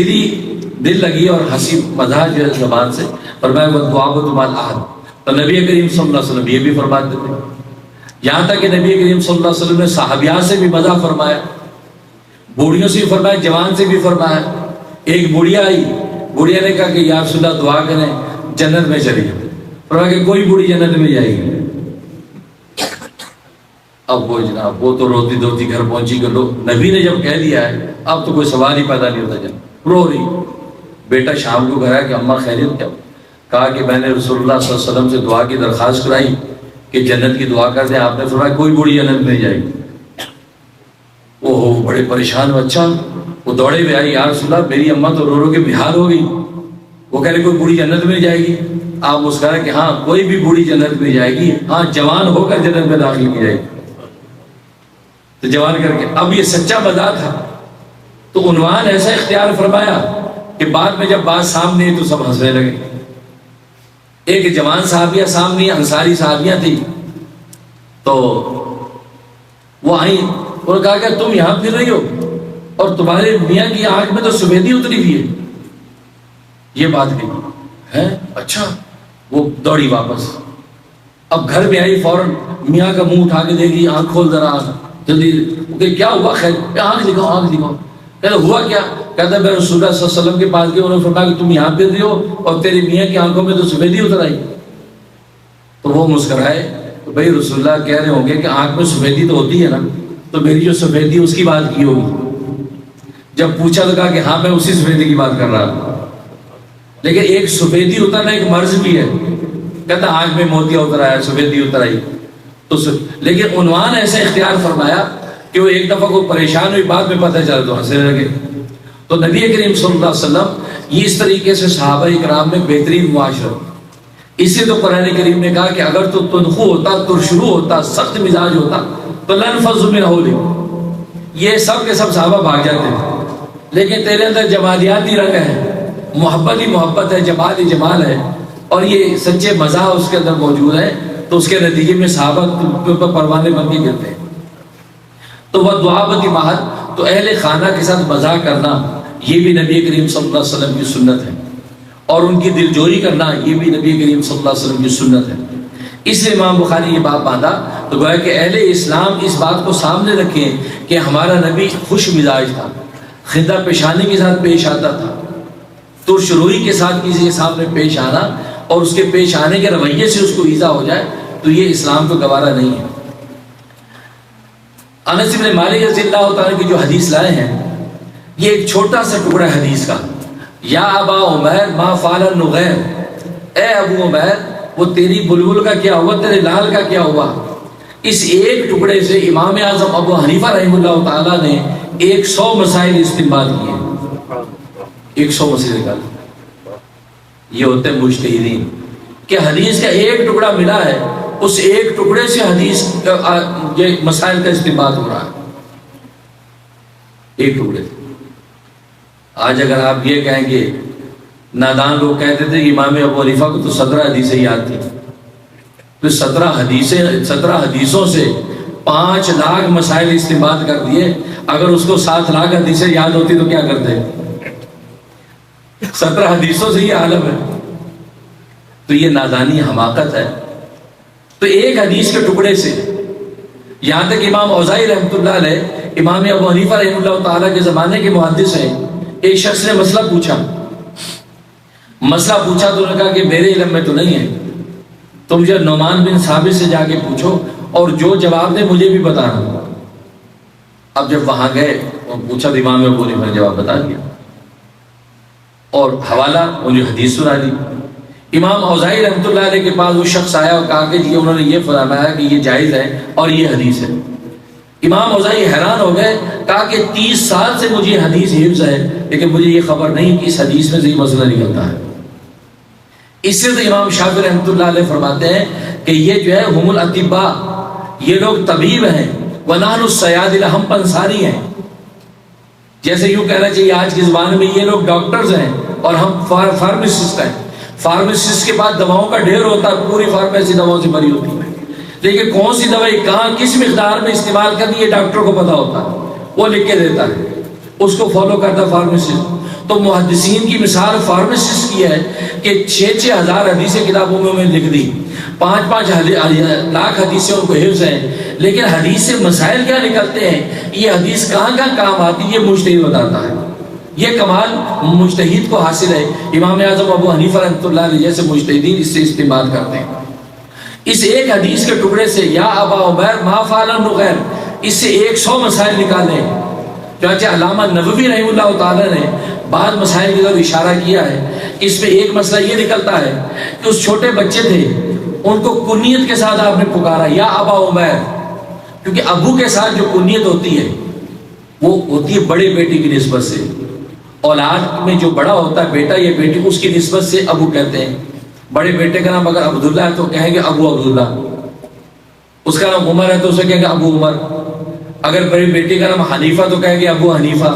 دل لگی اور ہنسی مزاح جو ہے زبان سے فرمایا وَالدُّعَاءُ مَعَ الْعَهْدِ. تو نبی کریم صلی اللہ علیہ وسلم یہ بھی فرماتے تھے. یہاں تک کہ نبی کریم صلی اللہ علیہ وسلم نے صحابیات سے بھی مزاح فرمایا, بوڑھیوں سے بھی فرمایا, جوان سے بھی فرمایا. ایک بوڑھیا آئی, بوڑھیا نے کہا کہ یا رسول اللہ دعا کریں جنت میں چلی جائے. فرمایا کہ کوئی بوڑھی جنت میں جائے گی. اب وہ جناب وہ تو روتی دھوتی گھر پہنچی کہ نبی نے جب کہہ دیا ہے اب تو کوئی سوال ہی پیدا نہیں ہوتا. جناب رو رہی, بیٹا شام کو گھر آیا کہ اماں خیریت کیا؟ کہا کہ میں نے رسول اللہ صلی اللہ علیہ وسلم سے دعا کی درخواست کرائی کہ جنت کی دعا کر دیں. آپ نے فرمایا کوئی بوڑھی جنت میں جائے گی. وہ بڑے پریشان ہو. اچھا, وہ دوڑے ہوئے آئی, یا رسول اللہ میری اماں تو رو رو کے بےحال ہو گئی. وہ کہہ رہے کوئی بوڑھی جنت میں جائے گی؟ آپ مسکرا کہ ہاں کوئی بھی بوڑھی جنت میں جائے گی, ہاں جوان ہو کر جنت میں داخل کی جائے گی. تو جوان کر کے, اب یہ سچا مزاح تھا تو عنوان ایسا اختیار فرمایا کہ بعد میں جب بات سامنے تو سب ہنسنے لگے. ایک جوان صحابیہ سامنے انصاری صحابیاں تھی, تو وہ آئیں اور کہا کہ تم یہاں پھر رہی ہو اور تمہارے میاں کی آنکھ میں تو سفیدی اتری ہوئی ہے. یہ بات کہی ہے. اچھا, وہ دوڑی واپس. اب گھر میں آئی, فوراً میاں کا منہ اٹھا کے دے گی, آنکھ کھول ذرا جلدی. کہ کیا ہوا؟ خیر, آنکھ دکھاؤ آنکھ دکھاؤ. کہتا ہوا کیا؟ کہتا میں رسول اللہ صلی اللہ علیہ وسلم کے پاس گیا, انہوں نے فرمایا کہ تم یہاں پھر رہی ہو اور تیری میاں کی آنکھوں میں تو سفیدی اتر آئی. تو وہ مسکرائے. تو بھائی رسول اللہ کہہ رہے ہوں گے کہ آنکھ میں سفیدی تو ہوتی ہے نا, تو میری جو سفیدی اس کی بات کی ہوگی. جب پوچھا تو کہا کہ ہاں میں اسی سفیدی کی بات کر رہا ہوں, لیکن ایک سفیدی اترنا ایک مرض بھی ہے. کہتا آنکھ میں موتیا اتر آیا, سفیدی اتر آئی. تو لیکن عنوان ایسا اختیار فرمایا کہ وہ ایک دفعہ کو پریشان ہوئی, بعد میں پتہ چلا تو ہنسنے لگے. تو نبی کریم صلی اللہ علیہ وسلم یہ اس طریقے سے صحابہ کرام میں بہترین معاشرت. اسی تو قرآن کریم نے کہا کہ اگر تو تنخو ہوتا, ترشرو ہوتا, سخت مزاج ہوتا تو لنفضوا من حولک, یہ سب کے سب صحابہ بھاگ جاتے تھے. لیکن تیرے اندر جمالیاتی رنگ ہے, محبت ہی محبت ہے, جمال ہی جمال ہے, اور یہ سچے مزاح اس کے اندر موجود ہے, تو اس کے نتیجے میں صحابہ پروانے بن کے گرتے ہیں. تو وہ دعابتی ماہر, تو اہل خانہ کے ساتھ مزاح کرنا یہ بھی نبی کریم صلی اللہ علیہ وسلم کی سنت ہے, اور ان کی دل جوئی کرنا یہ بھی نبی کریم صلی اللہ علیہ وسلم کی سنت ہے. اس لیے امام بخاری یہ بات باندھا تو گویا کہ اہل اسلام اس بات کو سامنے رکھیں کہ ہمارا نبی خوش مزاج تھا, خندہ پیشانی کے ساتھ پیش آتا تھا, ترش روئی کے ساتھ کسی کے سامنے پیش آنا اور اس کے پیش آنے کے رویے سے اس کو ایذا ہو جائے تو یہ اسلام کو گوارا نہیں ہے. انس بن مالک رضی اللہ تعالیٰ کی جو حدیث لائے ہیں, یہ ایک چھوٹا سا ٹکڑا حدیث کا. یا ابا عمیر ما فعل النغیر, اے ابو عمیر وہ تیری بلبل کا کیا ہوا, تیرے لال کا کیا ہوا. اس ایک ٹکڑے سے امام اعظم ابو حنیفہ رحمہ اللہ تعالیٰ نے 100 مسائل استنباط کیے. 100 مسائل نکالے. یہ ہوتے ہیں مجتہدین کہ حدیث کا ایک ٹکڑا ملا ہے, اس ایک ٹکڑے سے حدیث یہ مسائل کا استنباط ہو رہا ہے, ایک ٹکڑے سے. آج اگر آپ یہ کہیں گے, نادان لوگ کہتے تھے امام ابو حنیفہ کو تو 17 حدیثیں یاد تھی, تو 17 حدیثوں سے 5 لاکھ مسائل استنباط کر دیے. اگر اس کو 7 لاکھ حدیثیں یاد ہوتی تو کیا کرتے؟ 17 حدیثوں سے یہ عالم ہے. تو یہ نادانی حماقت ہے. تو ایک حدیث کے ٹکڑے سے, یہاں تک امام اوزاعی رحمۃ اللہ علیہ, امام ابو حنیفہ رحمۃ اللہ تعالیٰ کے زمانے کے محدث ہیں, ایک شخص نے مسئلہ پوچھا تو انہوں نے کہا کہ میرے علم میں تو نہیں ہے, تم جو نعمان بن ثابت سے جا کے پوچھو اور جو جواب دے مجھے بھی بتانا. اب جب وہاں گئے اور پوچھا تو امام ابو حنیفہ نے جواب بتا دیا اور حوالہ انہیں حدیث سنا دی. امام اوزاعی رحمۃ اللہ علیہ کے پاس وہ شخص آیا اور کہا کہ جی انہوں نے یہ فرمایا کہ یہ جائز ہے اور یہ حدیث ہے. امام اوزاعی حیران ہو گئے, کہا کہ 30 سال سے مجھے حدیث حفظ ہے لیکن مجھے یہ خبر نہیں کہ اس حدیث میں سے یہ مسئلہ نکلتا ہے. اس سے تو امام شافعی رحمۃ اللہ علیہ فرماتے ہیں کہ یہ جو ہے ہم الاطباء, یہ لوگ طبیب ہیں, ونحن الصیادلہ, ہم پنساری ہیں. جیسے یوں کہنا چاہیے آج کی زبان میں یہ لوگ ڈاکٹرز ہیں اور ہم فارماسسٹ ہیں. فارماسسٹ کے پاس دواؤں کا ڈھیر ہوتا ہے, پوری فارمیسی دواؤں سے بھری ہوتی ہے, لیکن کون سی دوائی کہاں کس مقدار میں استعمال کرنی ہے ڈاکٹر کو پتا ہوتا ہے, وہ لکھ کے دیتا ہے. اس کو فالو کرتا فارمیسسٹ. تو محدثین کی مثال فارمیسسٹ کی ہے کہ 6,000 حدیثیں کتابوں میں انہوں نے لکھ دی, 5 لاکھ حدیثیں ان کو حفظ ہیں, لیکن حدیث سے مسائل کیا نکلتے ہیں, یہ حدیث کہاں کہاں کام آتی ہے, یہ مجتہد بتاتا ہے. یہ کمال مجتہد کو حاصل ہے. امام اعظم ابو حنیفہ رحمۃ اللہ علیہ جیسے مجتہدین اس سے استعمال کرتے ہیں. اس ایک حدیث کے ٹکڑے سے یا ابا عمیر ما فعل النغیر, اس سے 100 مسائل نکالے. چنانچہ علامہ نووی رحمہ اللہ تعالیٰ نے بعض مسائل کی طرف اشارہ کیا ہے. اس میں ایک مسئلہ یہ نکلتا ہے کہ اس چھوٹے بچے تھے, ان کو کنیت کے ساتھ آپ نے پکارا یا ابا عمیر, کیونکہ ابو کے ساتھ جو کنیت ہوتی ہے وہ ہوتی ہے بڑے بیٹے کی نسبت سے. اولاد میں جو بڑا ہوتا ہے بیٹا یا بیٹی, اس کی نسبت سے ابو کہتے ہیں. بڑے بیٹے کا نام اگر عبداللہ ہے تو کہیں گے ابو عبداللہ, اس کا نام عمر ہے تو اسے کہیں گے ابو عمر. اگر بڑی بیٹی کا نام حنیفہ تو کہیں گے ابو حنیفہ.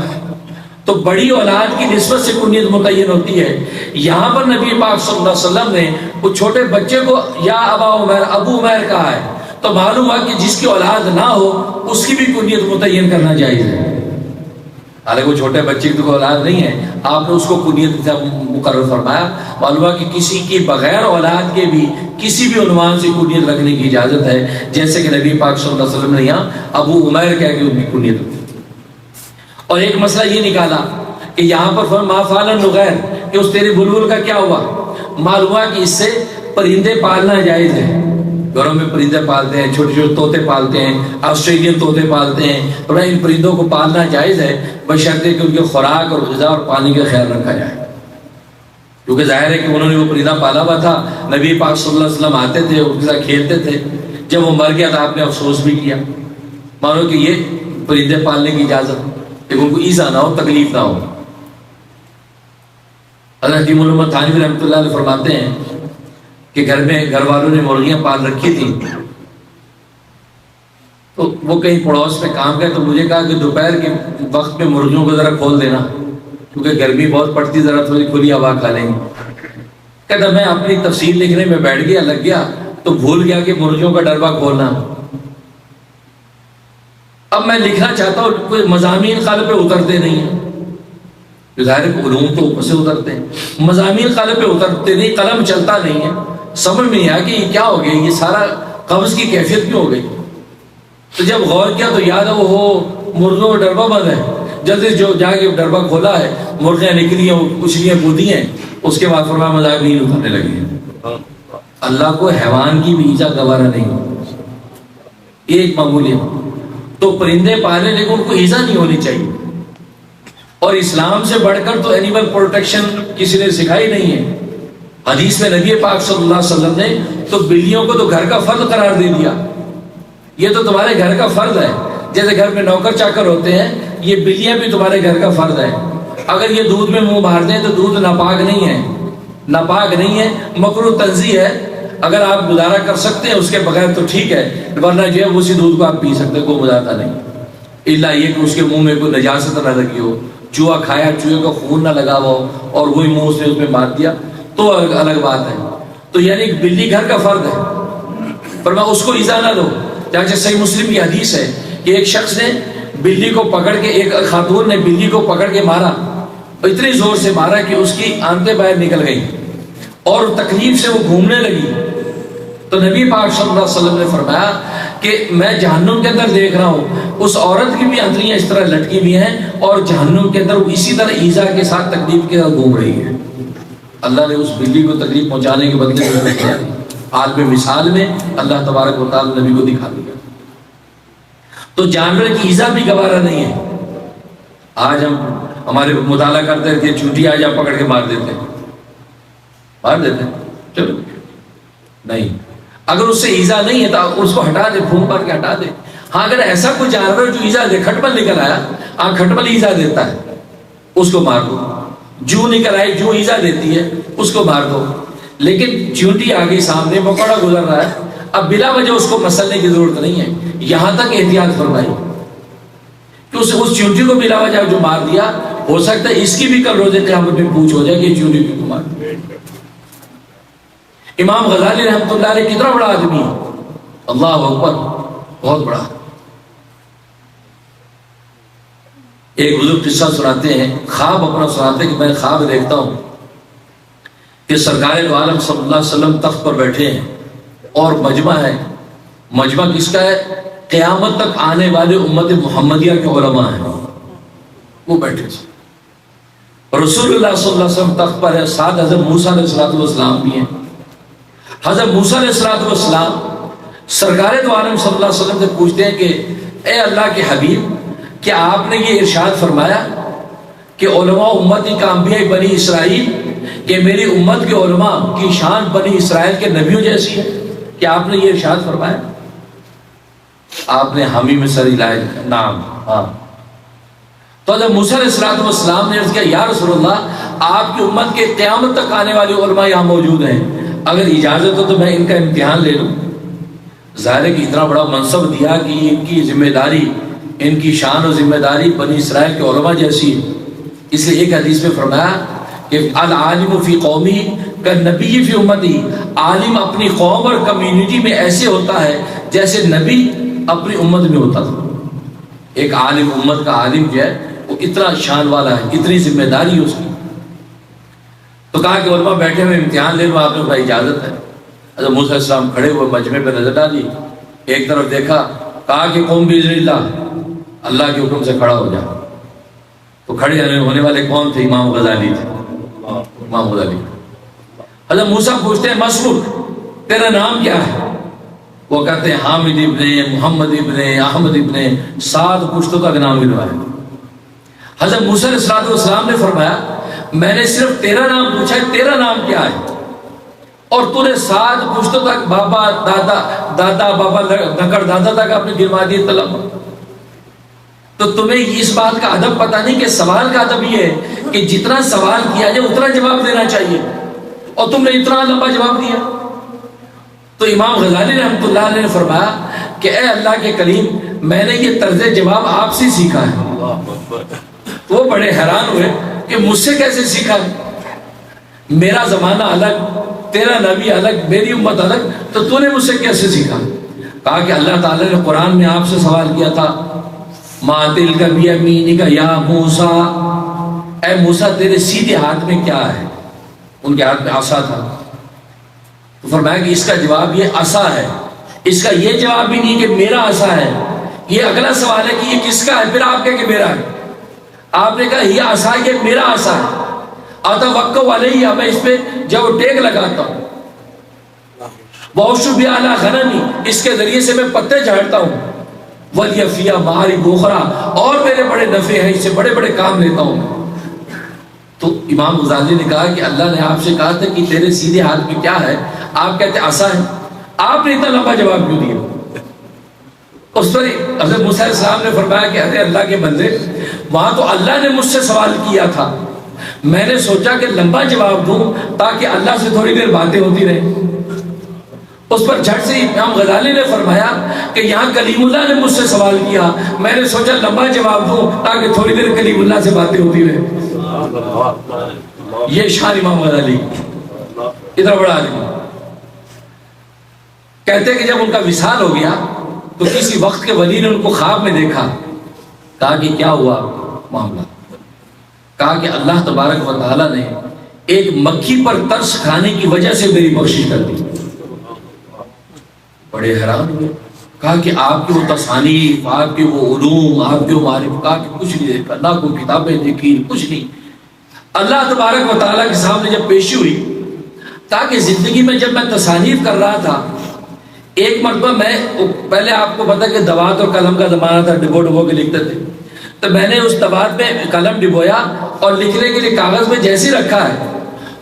تو بڑی اولاد کی نسبت سے کنیت متعین ہوتی ہے. یہاں پر نبی پاک صلی اللہ علیہ وسلم نے وہ چھوٹے بچے کو یا ابا عمیر ابو عمیر کہا ہے, تو معلوم ہوا کہ جس کی اولاد نہ ہو اس کی بھی کنیت متعین کرنا جائز ہے. حالانکہ وہ چھوٹے بچے کی تو اولاد نہیں ہے, آپ نے اس کو کنیت مقرر فرمایا. معلوم ہوا کہ کسی کی بغیر اولاد کے بھی کسی بھی عنوان سے کنیت رکھنے کی اجازت ہے, جیسے کہ نبی پاک صلی اللہ علیہ وسلم نے یہاں ابو عمیر کہہ کے ان کی کنیت. اور ایک مسئلہ یہ نکالا کہ یہاں پر ما فعل النغیر, کہ اس تیرے بلبل کا کیا ہوا. معلوم ہوا کہ اس سے پرندے پالنا جائز ہے. گھروں میں پرندے پالتے ہیں, چھوٹے چھوٹے طوطے پالتے ہیں, آسٹریلین طوطے پالتے ہیں. تو ان پرندوں کو پالنا جائز ہے بشرطے کہ ان کی خوراک اور غذا اور پانی کا خیال رکھا جائے. کیونکہ ظاہر ہے کہ انہوں نے وہ پرندہ پالا ہوا تھا, نبی پاک صلی اللہ علیہ وسلم آتے تھے, ان کے ساتھ کھیلتے تھے. جب وہ مر گیا تو آپ نے افسوس بھی کیا. مانو کہ یہ پرندے پالنے کی اجازت, کہ ان کو ایزا نہ ہو, تکلیف نہ ہو. حضرت حکیم علامہ تھانوی رحمۃ اللہ علیہ فرماتے ہیں کہ گھر والوں نے مرغیاں پال رکھی تھیں, تو وہ کہیں پڑوس میں کام کرے, تو مجھے کہا کہ دوپہر کے وقت میں مرغیوں کو ذرا کھول دینا, کیونکہ گرمی بہت پڑتی, ذرا تھوڑی کھلی ہوا کھا لیں گے. کہتا میں اپنی تفسیر لکھنے میں بیٹھ گیا, لگ گیا, تو بھول گیا کہ مرغیوں کا ڈربہ کھولنا. اب میں لکھنا چاہتا ہوں, کوئی مضامین قلم پہ اترتے نہیں ہیں, ظاہر علوم تو اوپر سے اترتے ہیں, مضامین قلم پہ اترتے نہیں, قلم چلتا نہیں ہے. سمجھ میں نہیں آیا کہ یہ کیا ہو گیا, یہ سارا قبض کی کیفیت کیوں ہو گئی. تو جب غور کیا تو یاد ہے وہ مرغیوں کا ڈربہ بند ہے. جلدی جو جا کے ڈربہ کھولا ہے, مرغیاں نکلی ہیں, کچلیاں کودی ہیں. اس کے بعد فرمایا مذاق نہیں اترنے لگی ہیں. اللہ کو حیوان کی بھی ایجا گوارا نہیں ہو, یہ ایک معمولی ہے. تو پرندے پالے لیکن ان کو ایزا نہیں ہونی چاہیے. اور اسلام سے بڑھ کر تو اینیمل پروٹیکشن کسی نے سکھائی نہیں ہے. حدیث میں نبی پاک صلی اللہ علیہ وسلم نے تو بلیوں کو تو گھر کا فرد قرار دے دیا. یہ تو تمہارے گھر کا فرد ہے, جیسے گھر میں نوکر چاکر ہوتے ہیں, یہ بلیاں بھی تمہارے گھر کا فرد ہے. اگر یہ دودھ میں منہ مار دیں تو دودھ ناپاک نہیں ہے, ناپاک نہیں ہے, مکروہ تنزیہ ہے. اگر آپ گزارا کر سکتے ہیں اس کے بغیر تو ٹھیک ہے, ورنہ جو ہے اسی دودھ کو آپ پی سکتے ہیں, کوئی مزاحمہ نہیں. الا یہ کہ اس کے منہ میں کوئی نجاست نہ لگی ہو, چوہا کھایا, چوہے کا خون نہ لگا ہو اور وہی منہ سے اس میں مار دیا تو الگ بات ہے. تو یعنی بلی گھر کا فرد ہے, پر میں اس کو ایزا نہ دو. چاہے صحیح مسلم کی حدیث ہے کہ ایک شخص نے بلی کو پکڑ کے, ایک خاتون نے بلی کو پکڑ کے مارا, اتنی زور سے مارا کہ اس کی آنتیں باہر نکل گئی اور تکلیف سے وہ گھومنے لگی. تو نبی پاک صلی اللہ علیہ وسلم نے فرمایا کہ میں جہنم کے اندر دیکھ رہا ہوں اس عورت کی بھی آنتڑیاں اس طرح لٹکی ہوئی ہیں اور جہنم کے اندر وہ اسی طرح ایزا کے ساتھ تکلیف کے ساتھ گھوم رہی ہے. اللہ نے اس بلی کو تکلیف پہنچانے کے بدلے میں عالم مثال میں اللہ تبارک و تعالی نبی کو دکھا دیا. تو جانور کی ایزا بھی گوارا نہیں ہے. آج ہم ہمارے مطالعہ کرتے ہیں کہ چونٹی آج آپ پکڑ کے مار دیتے ہیں, چلو نہیں, اگر اس سے ایزا نہیں ہے تو اس کو ہٹا دے, پھونک مار کے ہٹا دے. ہاں اگر ایسا کوئی جانور جو ایزا دے, کھٹمل نکل آیا, کھٹمل ایزا دیتا ہے, اس کو مار دو. جو نکل آئی, جو ایزا دیتی ہے اس کو مار دو. لیکن چونٹی آگے سامنے مکوڑا گزر رہا ہے, اب بلا وجہ اس کو مسلنے کی ضرورت نہیں ہے. یہاں تک احتیاط فرمائی کہ اس چونٹی کو بلا وجہ جو مار دیا, ہو سکتا ہے اس کی بھی کل روزے قیامت میں پوچھ ہو جائے کہ چونٹی کو مار دیا. امام غزالی رحمۃ اللہ علیہ کتنا بڑا آدمی ہے, اللہ اکبر, بہت بڑا. ایک بزرگ قصہ سناتے ہیں، خواب اپنا سناتے ہیں کہ میں خواب دیکھتا ہوں کہ سرکار دو عالم صلی اللہ علیہ وسلم تخت پر بیٹھے ہیں اور مجمع ہے. مجمع کس کا ہے؟ قیامت تک آنے والے امت محمدیہ کے علماء ہیں، وہ بیٹھے ہیں. رسول اللہ صلی اللہ علیہ وسلم تخت پر ہے، ساتھ حضرت موسیٰ علیہ السلام بھی ہیں. حضرت موسیٰ علیہ السلام سرکار دو عالم صلی اللہ علیہ وسلم سے پوچھتے ہیں کہ اے اللہ کے حبیب، کیا آپ نے یہ ارشاد فرمایا کہ علماء امتی کا انبیاء بنی اسرائیل، کہ میری امت کے علماء کی شان بنی اسرائیل کے نبیوں جیسی ہے؟ کیا آپ نے یہ ارشاد فرمایا؟ آپ نے حامی میں سر ہلائے، نعم، ہاں. تو حضرت موسیٰ علیہ السلام نے عرض کیا یا رسول اللہ، آپ کی امت کے قیامت تک آنے والے علماء یہاں موجود ہیں، اگر اجازت ہو تو میں ان کا امتحان لے لوں. ظاہر ہے کہ اتنا بڑا منصب دیا کہ ان کی ذمہ داری، ان کی شان و ذمہ داری بنی اسرائیل کے علماء جیسی ہے. اس لیے ایک حدیث میں فرمایا کہ العالم فی قومی کالنبی فی امتی، عالم اپنی قوم اور کمیونٹی میں ایسے ہوتا ہے جیسے نبی اپنی امت میں ہوتا تھا. ایک عالم، امت کا عالم جو ہے وہ اتنا شان والا ہے، اتنی ذمہ داری ہے اس کی. تو کہا کہ علماء بیٹھے ہوئے امتحان لے لو، آپ نے کہا اجازت ہے. حضرت موسیٰ علیہ السلام کھڑے ہوئے مجمع پہ نظر ڈالی، ایک طرف دیکھا، کہا کہ قوم باذن اللہ، اللہ کے حکم سے کھڑا ہو جا. تو کھڑے ہونے والے کون تھے؟ امام غزالی تھے. امام غزالی. حضرت موسیٰ پوچھتے ہیں مسعود تیرا نام کیا ہے؟ وہ کہتے ہیں حامد ابن محمد ابن احمد ابن، 7 پشتوں کا نام گنوایا. حضرت موسیٰ علیہ السلام نے فرمایا میں نے صرف تیرا نام پوچھا ہے، تیرا نام کیا ہے؟ اور تو نے 7 پشتوں تک بابا دادا بابا نکڑ دادا تک آپ نے گنوا دیے طلب. تو تمہیں اس بات کا ادب پتہ نہیں کہ سوال کا ادب یہ ہے کہ جتنا سوال کیا جائے اتنا جواب دینا چاہیے، اور تم نے اتنا لمبا جواب دیا. تو امام غزالی رحمۃ اللہ علیہ نے فرمایا کہ اے اللہ کے کریم، میں نے یہ طرز جواب آپ سے سیکھا ہے. وہ بڑے حیران ہوئے کہ مجھ سے کیسے سیکھا؟ میرا زمانہ الگ، تیرا نبی الگ، میری امت الگ، تو نے مجھ سے کیسے سیکھا؟ کہا کہ اللہ تعالیٰ نے قرآن میں آپ سے سوال کیا تھا، ما تلک بیمینک یا موسیٰ، اے موسیٰ تیرے سیدھے ہاتھ میں کیا ہے؟ ان کے ہاتھ میں عصا تھا. تو فرمایا کہ اس کا جواب یہ عصا ہے. اس کا یہ جواب بھی نہیں کہ میرا عصا ہے. یہ اگلا سوال ہے کہ یہ کس کا ہے؟ پھر آپ کہے کہ میرا ہے. آپ نے کہا یہ عصا، یہ میرا عصا ہے. اتوکل علیہ، میں اس پہ جب ٹیک لگاتا ہوں. وَأَشُبُّ عَلَىٰ غَنَمِي، اس کے ذریعے سے میں پتے جھاڑتا ہوں. وَلِيَ فِيهَا مَآرِبُ أُخْرَىٰ، اور میرے بڑے نفع ہیں، اس سے بڑے بڑے کام لیتا ہوں. تو امام غزالی نے کہا کہ اللہ نے آپ سے کہا تھا کہ تیرے سیدھے ہاتھ میں کیا ہے؟ آپ کہتے عصا ہے. آپ نے اتنا لمبا جواب کیوں دیا؟ اس پر حضرت موسیٰ علیہ السلام نے فرمایا کہ ارے اللہ کے بندے، وہاں تو اللہ نے مجھ سے سوال کیا تھا، میں نے سوچا کہ لمبا جواب دوں تاکہ اللہ سے تھوڑی دیر باتیں ہوتی رہیں. اس پر جھٹ سے امام غزالی نے فرمایا کہ یہاں کلیم اللہ نے مجھ سے سوال کیا، میں نے سوچا لمبا جواب دوں تاکہ تھوڑی دیر کلیم اللہ سے باتیں ہوتی رہیں. یہ شان امام غزالی، اتنا بڑا عالم. کہتے ہیں کہ جب ان کا وصال ہو گیا تو کسی وقت کے ولی نے ان کو خواب میں دیکھا. کہا کہ کیا ہوا معاملہ؟ کہا کہ اللہ تبارک و تعالیٰ نے ایک مکھی پر ترس کھانے کی وجہ سے میری بخشش کر دی. بڑے حیران ہوئے. کہا کہ آپ کی وہ تصانیف، آپ کے وہ علوم، آپ کے وہ معرفت، کہا کہ کچھ نہیں دیکھا، نہ کوئی کتابیں دیکھی، کچھ نہیں. اللہ تبارک و تعالیٰ کے سامنے جب پیشی ہوئی، کہا کہ زندگی میں جب میں تصانیف کر رہا تھا، ایک مرتبہ میں، پہلے آپ کو پتا کہ دوات اور قلم کا زمانہ تھا، ڈبو ڈبو کے لکھتے تھے، تو میں نے اس دوات میں قلم ڈبویا اور لکھنے کے لیے کاغذ میں جیسے رکھا ہے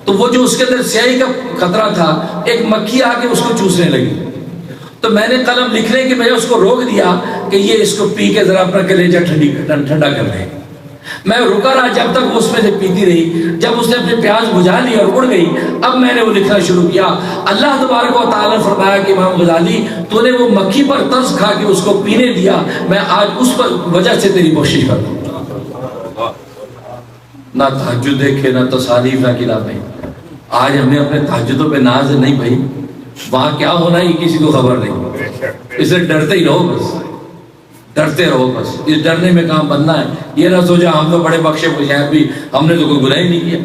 تو وہ جو اس کے اندر سیاہی کا خطرہ تھا، ایک مکھی آ کے اس کو چوسنے لگی. تو میں نے قلم لکھنے کی بجائے اس کو روک دیا کہ یہ اس کو پی کے ذرا اپنا کلیجہ ٹھنڈا کر لے. میں رکا رہا جب تک اس میں سے پیتی رہی. جب اس نے اپنے پیاس بجھا لی اور اڑ گئی، اب میں نے وہ لکھنا شروع کیا. اللہ تبارک و تعالیٰ نے فرمایا کہ امام غزالی، تو نے وہ مکھی پر ترس کھا کے اس کو پینے دیا، میں آج اس پر وجہ سے تیری بخشش کرتا ہوں. نہ تہجد دیکھے، نہ تصانیف، نہ کتابیں. آج ہم نے اپنے تہجدوں پہ ناز نہیں بھائی، وہاں کیا ہونا ہے یہ کسی کو خبر نہیں، اس سے ڈرتے ہی رہو بس. ڈرتے رہو بس، اس ڈرنے میں کام بننا ہے. یہ نہ سوچا ہم تو بڑے بخشے خوشے ہیں بھی، ہم نے تو کوئی گناہ ہی نہیں کیا.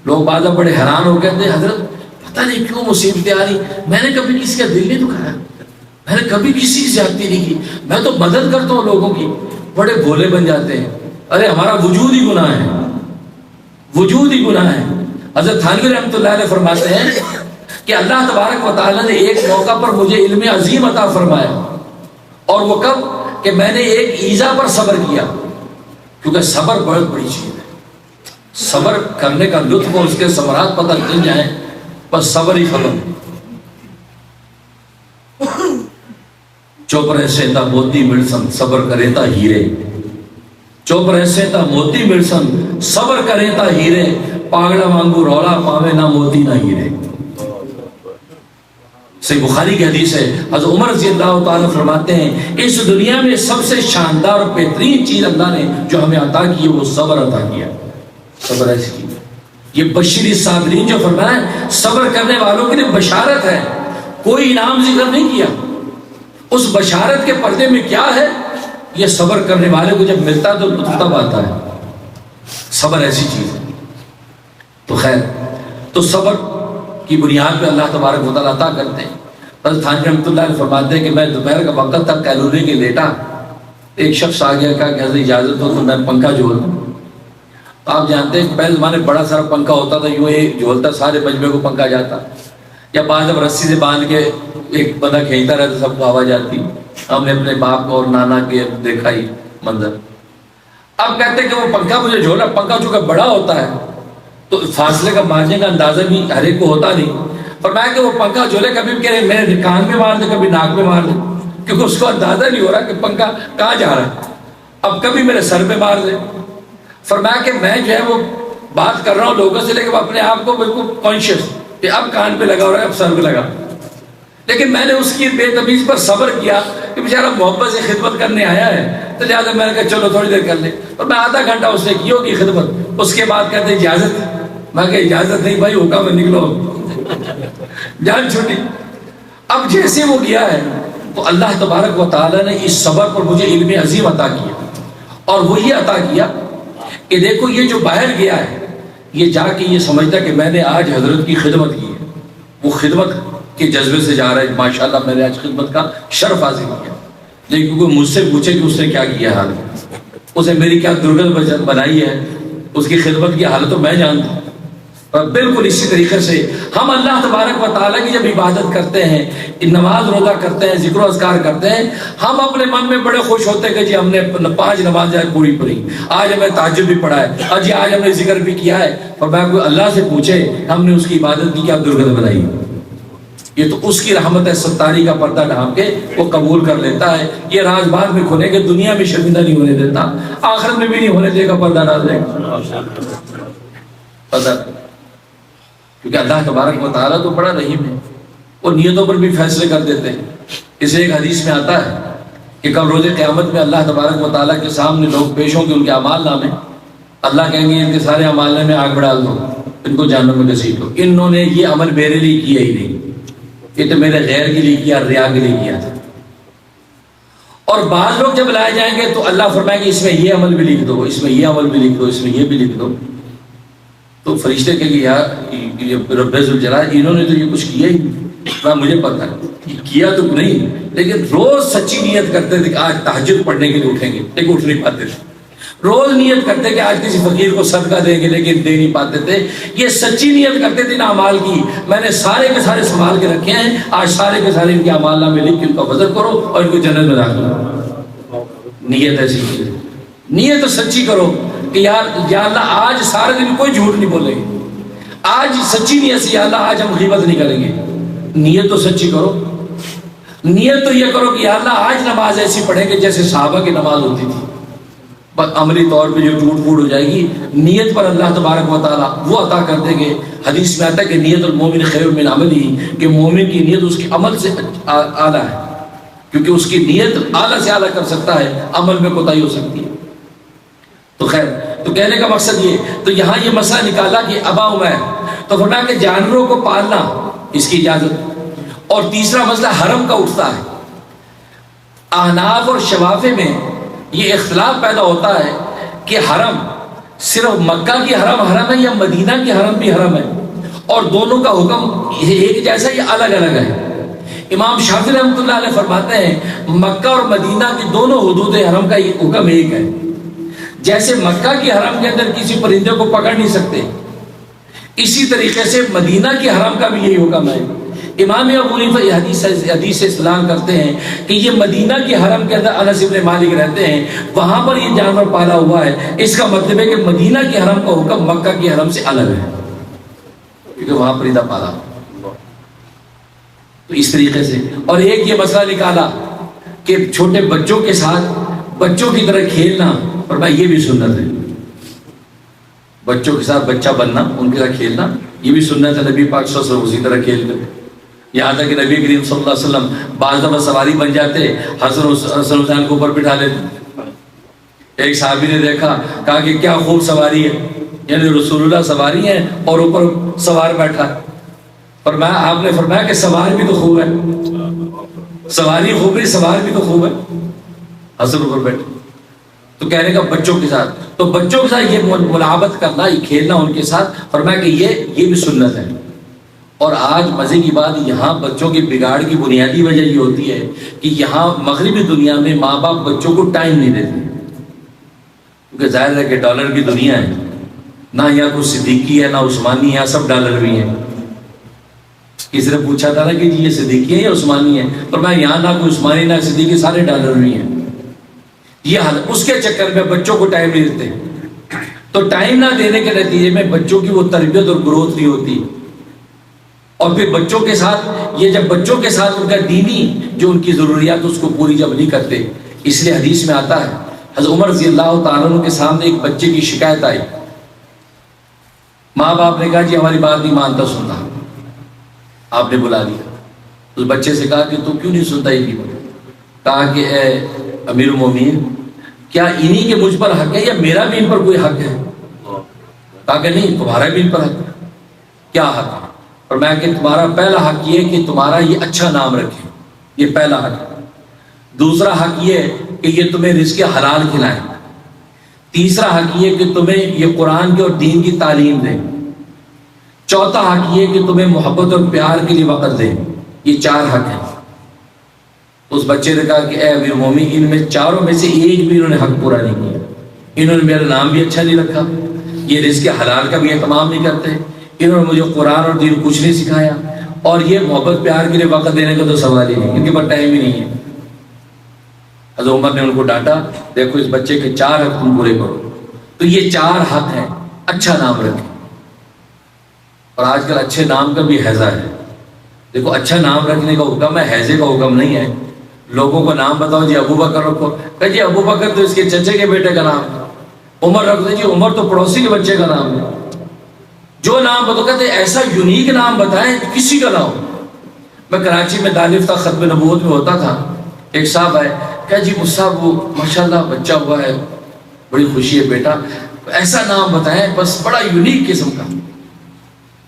لوگ بعض بڑے حیران ہو کہتے ہیں حضرت پتہ نہیں کیوں مصیبتیں آ رہی، میں نے کبھی کسی کا دل نہیں دکھایا، میں نے کبھی کسی کی زیادتی نہیں کی، میں تو مدد کرتا ہوں لوگوں کی. بڑے بھولے بن جاتے ہیں. ارے ہمارا وجود ہی گناہ ہے، وجود ہی گناہ ہے. حضرت تھانوی رحمۃ اللہ علیہ فرماتے ہیں کہ اللہ تبارک و تعالیٰ نے ایک موقع پر مجھے علم عظیم عطا فرمایا، اور وہ کب کہ میں نے ایک ایذا پر صبر کیا. کیونکہ صبر بہت بڑی چیز ہے، صبر کرنے کا لطف اور اس کے ثمرات پتہ چل جائیں بس صبر ہی ختم. چوپ رہے تا موتی ملسن صبر کرے تا ہیرے، چوپ رہے تا موتی ملسن صبر کرے تا ہیرے، پاگڑا وانگو رولا پاوے نہ موتی نہ ہیرے. صحیح بخاری کی حدیث ہے. حضرت عمر رضی اللہ تعالیٰ فرماتے ہیں اس دنیا میں سب سے شاندار اور بہترین چیز اللہ نے جو ہمیں عطا کی وہ صبر عطا کیا. صبر ایسی چیز ہے. یہ بشیر الصابرین جو فرمایا ہے صبر کرنے والوں کے لیے بشارت ہے، کوئی انعام ذکر نہیں کیا. اس بشارت کے پردے میں کیا ہے؟ یہ صبر کرنے والے کو جب ملتا ہے تو تب آتا ہے. صبر ایسی چیز ہے. تو خیر، تو صبر کی بنیاد پہ اللہ تبارک و تعالیٰ عطا کرتے ہیں. حضرت تھانوی رحمۃ اللہ علیہ فرماتے ہیں کہ میں دوپہر کا وقت تک کیلوری کے لیٹا، ایک شخص آ گیا کہا کہ حضرت اجازت ہو تو میں پنکھا جھول دوں. آپ جانتے ہیں پہلے زمانے بڑا سارا پنکھا ہوتا تھا، یوں ایک جھولتا سارے مجمع کو پنکھا جاتا، یا بعد جب رسی سے باندھ کے ایک بندہ کھینچتا رہتا سب کو آواز آتی. ہم نے اپنے باپ کو اور نانا کے دیکھا ہی منظر. اب کہتے ہیں کہ وہ پنکھا مجھے جھولا، پنکھا چونکہ بڑا ہوتا ہے تو فاصلے کا مارجن کا اندازہ بھی ہر ایک کو ہوتا نہیں. فرمایا کہ وہ پنکھا جھولے کبھی کہہ رہے میرے کان میں مار دے، کبھی ناک میں مار دے، کیونکہ اس کو اندازہ نہیں ہو رہا کہ پنکھا کہاں جا رہا ہے. اب کبھی میرے سر پہ مار دے. فرمایا کہ میں جو ہے وہ بات کر رہا ہوں لوگوں سے، لیکن اپنے آپ کو بالکل کانشیس کہ اب کان پہ لگا ہو رہا ہے، اب سر پہ لگا. لیکن میں نے اس کی بے تمیزی پر صبر کیا کہ بیچارہ محبت سے خدمت کرنے آیا ہے، تو لہٰذا میں نے کہا چلو تھوڑی دیر کر لیں. اور میں آدھا گھنٹہ اس نے کی ہوگی خدمت. اس کے بعد کہتے اجازت، میں کہ اجازت نہیں بھائی، حکم ہے نکلو، جان چھوٹی. اب جیسے وہ گیا ہے تو اللہ تبارک و تعالیٰ نے اس صبر پر مجھے علم عظیم عطا کیا، اور وہ یہ عطا کیا کہ دیکھو یہ جو باہر گیا ہے یہ جا کے یہ سمجھتا کہ میں نے آج حضرت کی خدمت کی ہے، وہ خدمت کے جذبے سے جا رہا ہے ماشاءاللہ میں نے آج خدمت کا شرف حاصل کیا. لیکن کوئی مجھ سے پوچھے کہ اس نے کیا کیا حال، اسے میری کیا درگت بنائی ہے، اس کی خدمت کی حالت تو میں جانتا ہوں. اور بالکل اسی طریقے سے ہم اللہ تبارک و تعالیٰ کی جب عبادت کرتے ہیں، نماز روزہ کرتے ہیں، ذکر و اذکار کرتے ہیں، ہم اپنے من میں بڑے خوش ہوتے ہیں کہ جی ہم نے 5 نمازیں پوری پڑھی، آج ہمیں تہجد بھی پڑھا ہے، اور جی آج ہم نے ذکر بھی کیا ہے. اور میں کوئی اللہ سے پوچھے ہم نے اس کی عبادت کی کیا درگت بنائی، یہ تو اس کی رحمت ہے، ستاری کا پردہ ڈھانپ کے وہ قبول کر لیتا ہے. یہ راز بعد میں کھلے گا، دنیا میں شرمندہ نہیں ہونے دیتا، آخرت میں بھی نہیں ہونے دے گا، پردہ ڈال دے گا. کیونکہ اللہ تبارک و تعالیٰ تو بڑا رحیم ہے، وہ نیتوں پر بھی فیصلے کر دیتے ہیں. اسے ایک حدیث میں آتا ہے کہ کل روز قیامت میں اللہ تبارک و تعالیٰ کے سامنے لوگ پیش ہوں گے، ان کے اعمال نامے، اللہ کہیں گے ان کے سارے اعمال نامے آگ میں ڈال دو، ان کو جہنم میں گھسیٹ دو، انہوں نے یہ عمل میرے لیے کیا ہی نہیں، یہ تو میرے غیر کے لیے کیا، ریا کے لیے کیا تھا. اور بعض لوگ جب لائے جائیں گے تو اللہ فرمائے کہ اس میں یہ عمل بھی لکھ دو، اس میں یہ عمل بھی لکھ دو، اس میں یہ بھی لکھ دو. تو فرشتے کہیں گے یار رب ذوالجلال انہوں نے تو یہ کچھ کیا ہی نہیں، مجھے پتہ ہے کیا تو نہیں، لیکن روز سچی نیت کرتے تھے کہ آج تہجد پڑھنے کے لیے اٹھیں گے، لیکن اٹھ نہیں پاتے تھے. روز نیت کرتے کہ آج کسی فقیر کو صدقہ دیں گے، لیکن دے نہیں پاتے تھے. یہ سچی نیت کرتے تھے نا اعمال کی، میں نے سارے کے سارے سنبھال کے رکھے ہیں، آج سارے کے سارے ان کے اعمال نامے لکھ کے ان کا وزن کرو اور ان کو جنت میں داخل کرو. نیت ایسی چیز ہے، نیت سچی کرو کہ یا اللہ آج سارے دن کوئی جھوٹ نہیں بولے گے، آج سچی نیت سے یا اللہ آج ہم غیبت نہیں کریں گے. نیت تو سچی کرو. نیت تو یہ کرو کہ یا اللہ آج نماز ایسی پڑھیں گے جیسے صحابہ کی نماز ہوتی تھی. بس عملی طور پہ جو ٹوٹ پھوٹ ہو جائے گی، نیت پر اللہ تبارک و تعالیٰ وہ عطا کر دیں گے. حدیث میں آتا ہے کہ نیت المومن خیر من عملی، کہ مومن کی نیت اس کے عمل سے اعلیٰ ہے، کیونکہ اس کی نیت اعلیٰ سے اعلیٰ کر سکتا ہے، عمل میں کوتاہی ہو سکتی ہے. تو خیر، تو کہنے کا مقصد یہ، تو یہاں یہ مسئلہ نکالا کہ ابا عمیر، تو فرمایا کہ جانوروں کو پالنا اس کی اجازت. اور تیسرا مسئلہ حرم کا اٹھتا ہے. احناف اور شوافی میں یہ اختلاف پیدا ہوتا ہے کہ حرم صرف مکہ کی حرم ہے یا مدینہ کی حرم بھی حرم ہے، اور دونوں کا حکم ایک جیسا یا الگ الگ ہے۔ امام شافعی رحمۃ اللہ علیہ فرماتے ہیں مکہ اور مدینہ کی دونوں حدود حرم کا حکم ایک ہے۔ جیسے مکہ کی حرم کے اندر کسی پرندے کو پکڑ نہیں سکتے، اسی طریقے سے مدینہ کی حرم کا بھی یہی حکم ہے۔ امام ابو حنیفہ یہ حدیث سے استدلال کرتے ہیں کہ یہ مدینہ کی حرم کے اندر انس ابن مالک رہتے ہیں، وہاں پر یہ جانور پالا ہوا ہے، اس کا مطلب ہے کہ مدینہ کی حرم کا حکم مکہ کی حرم سے الگ ہے، کیونکہ وہاں پرندہ پالا۔ تو اس طریقے سے، اور ایک یہ مسئلہ نکالا کہ چھوٹے بچوں کے ساتھ بچوں کی طرح کھیلنا، اور بھائی یہ بھی سنت ہے، بچوں کے ساتھ بچہ بننا، ان کے ساتھ کھیلنا، یہ بھی سنت ہے۔ نبی پاک صلی اللہ علیہ وسلم اسی طرح کھیلتے، یہاں تک کہ نبی کریم صلی اللہ علیہ وسلم بعض دفعہ سواری بن جاتے، حسن حسین کو اوپر بٹھا لیتے۔ ایک صحابی نے دیکھا، کہا کہ کیا خوب سواری ہے، یعنی رسول اللہ سواری ہیں اور اوپر سوار بیٹھا ہے۔ فرمایا، آپ نے فرمایا کہ سوار بھی تو خوب ہے، سواری خوب ہے، سوار بھی تو خوب ہے، حسن اوپر بیٹھے۔ تو کہنے کا بچوں کے ساتھ، تو بچوں کے ساتھ یہ ملاعبت کرنا، یہ کھیلنا ان کے ساتھ، فرمایا کہ یہ بھی سنت ہے۔ اور آج مزے کی بات، یہاں بچوں کے بگاڑ کی بنیادی وجہ یہ ہوتی ہے کہ یہاں مغربی دنیا میں ماں باپ بچوں کو ٹائم نہیں دیتے، کیونکہ ظاہر ہے کہ ڈالر کی دنیا ہے، نہ یہاں کوئی صدیقی ہے نہ عثمانی ہے، سب ڈالر بھی ہیں۔ کسی نے پوچھا تھا نا کہ جی یہ صدیقی ہے یا عثمانی ہے، پر میں یہاں نہ کوئی عثمانی نہ صدیقی، سارے ڈالر بھی ہیں۔ یہ حال، اس کے چکر میں بچوں کو ٹائم نہیں دیتے، تو ٹائم نہ دینے کے نتیجے میں بچوں کی وہ تربیت اور گروتھ نہیں ہوتی، اور پھر بچوں کے ساتھ یہ جب بچوں کے ساتھ ان کا دینی جو ان کی ضروریات اس کو پوری جب نہیں کرتے، اس لیے حدیث میں آتا ہے حضرت عمر رضی اللہ تعالیٰ عنہ کے سامنے ایک بچے کی شکایت آئی، ماں باپ نے کہا جی ہماری بات نہیں مانتا سنتا، آپ نے بلا لیا، اس بچے سے کہا کہ تو کیوں نہیں سنتا یہ بھی؟ کہا کہ اے امیر المومنین، کیا انہی کے مجھ پر حق ہے یا میرا بھی ان پر کوئی حق ہے؟ کہا کہ نہیں، تمہارا بھی ان پر حق ہے۔ کیا حق ہے؟ اور میں کہ تمہارا پہلا حق یہ کہ تمہارا یہ اچھا نام رکھے، یہ پہلا حق ہے۔ دوسرا حق یہ کہ یہ تمہیں رزق حلال کھلائیں۔ تیسرا حق یہ کہ تمہیں یہ قرآن کی اور دین کی تعلیم دیں۔ چوتھا حق یہ کہ تمہیں محبت اور پیار کے لیے وقت دیں۔ یہ 4 حق ہیں۔ اس بچے نے کہا کہ اے امیر المومنین، ان میں چاروں میں سے ایک بھی انہوں نے حق پورا نہیں کیا۔ انہوں نے میرا نام بھی اچھا نہیں رکھا، یہ رزق حلال کا بھی اہتمام نہیں کرتے، انہوں نے مجھے قرآن اور دین کچھ نہیں سکھایا، اور یہ محبت پیار کے لیے وقت دینے کا تو سوال ہی نہیں، ان کے پاس ٹائم ہی نہیں ہے۔ حضرت عمر نے ان کو ڈانٹا، دیکھو اس بچے کے 4 حق تم پورے کرو۔ تو یہ 4 حق ہیں، اچھا نام رکھیں۔ اور آج کل اچھے نام کا بھی حیضہ ہے، دیکھو اچھا نام رکھنے کا حکم ہے، حیضے کا حکم نہیں ہے۔ لوگوں کو نام بتاؤ جی ابو بکر رکھو، کہ جی ابو بکر تو اس کے چچے کے بیٹے کا نام ہے۔ عمر رکھ دو، جی عمر تو پڑوسی کے بچے کا نام ہے۔ جو نام بتاؤ، کہتے ایسا یونیک نام بتائیں کسی کا نہ ہو۔ میں کراچی میں دانفتہ ختم نبوت میں ہوتا تھا، ایک صاحب آئے، کہا جی اس صاحب وہ ماشاءاللہ بچہ ہوا ہے، بڑی خوشی ہے بیٹا، ایسا نام بتائیں بس بڑا یونیک قسم کا۔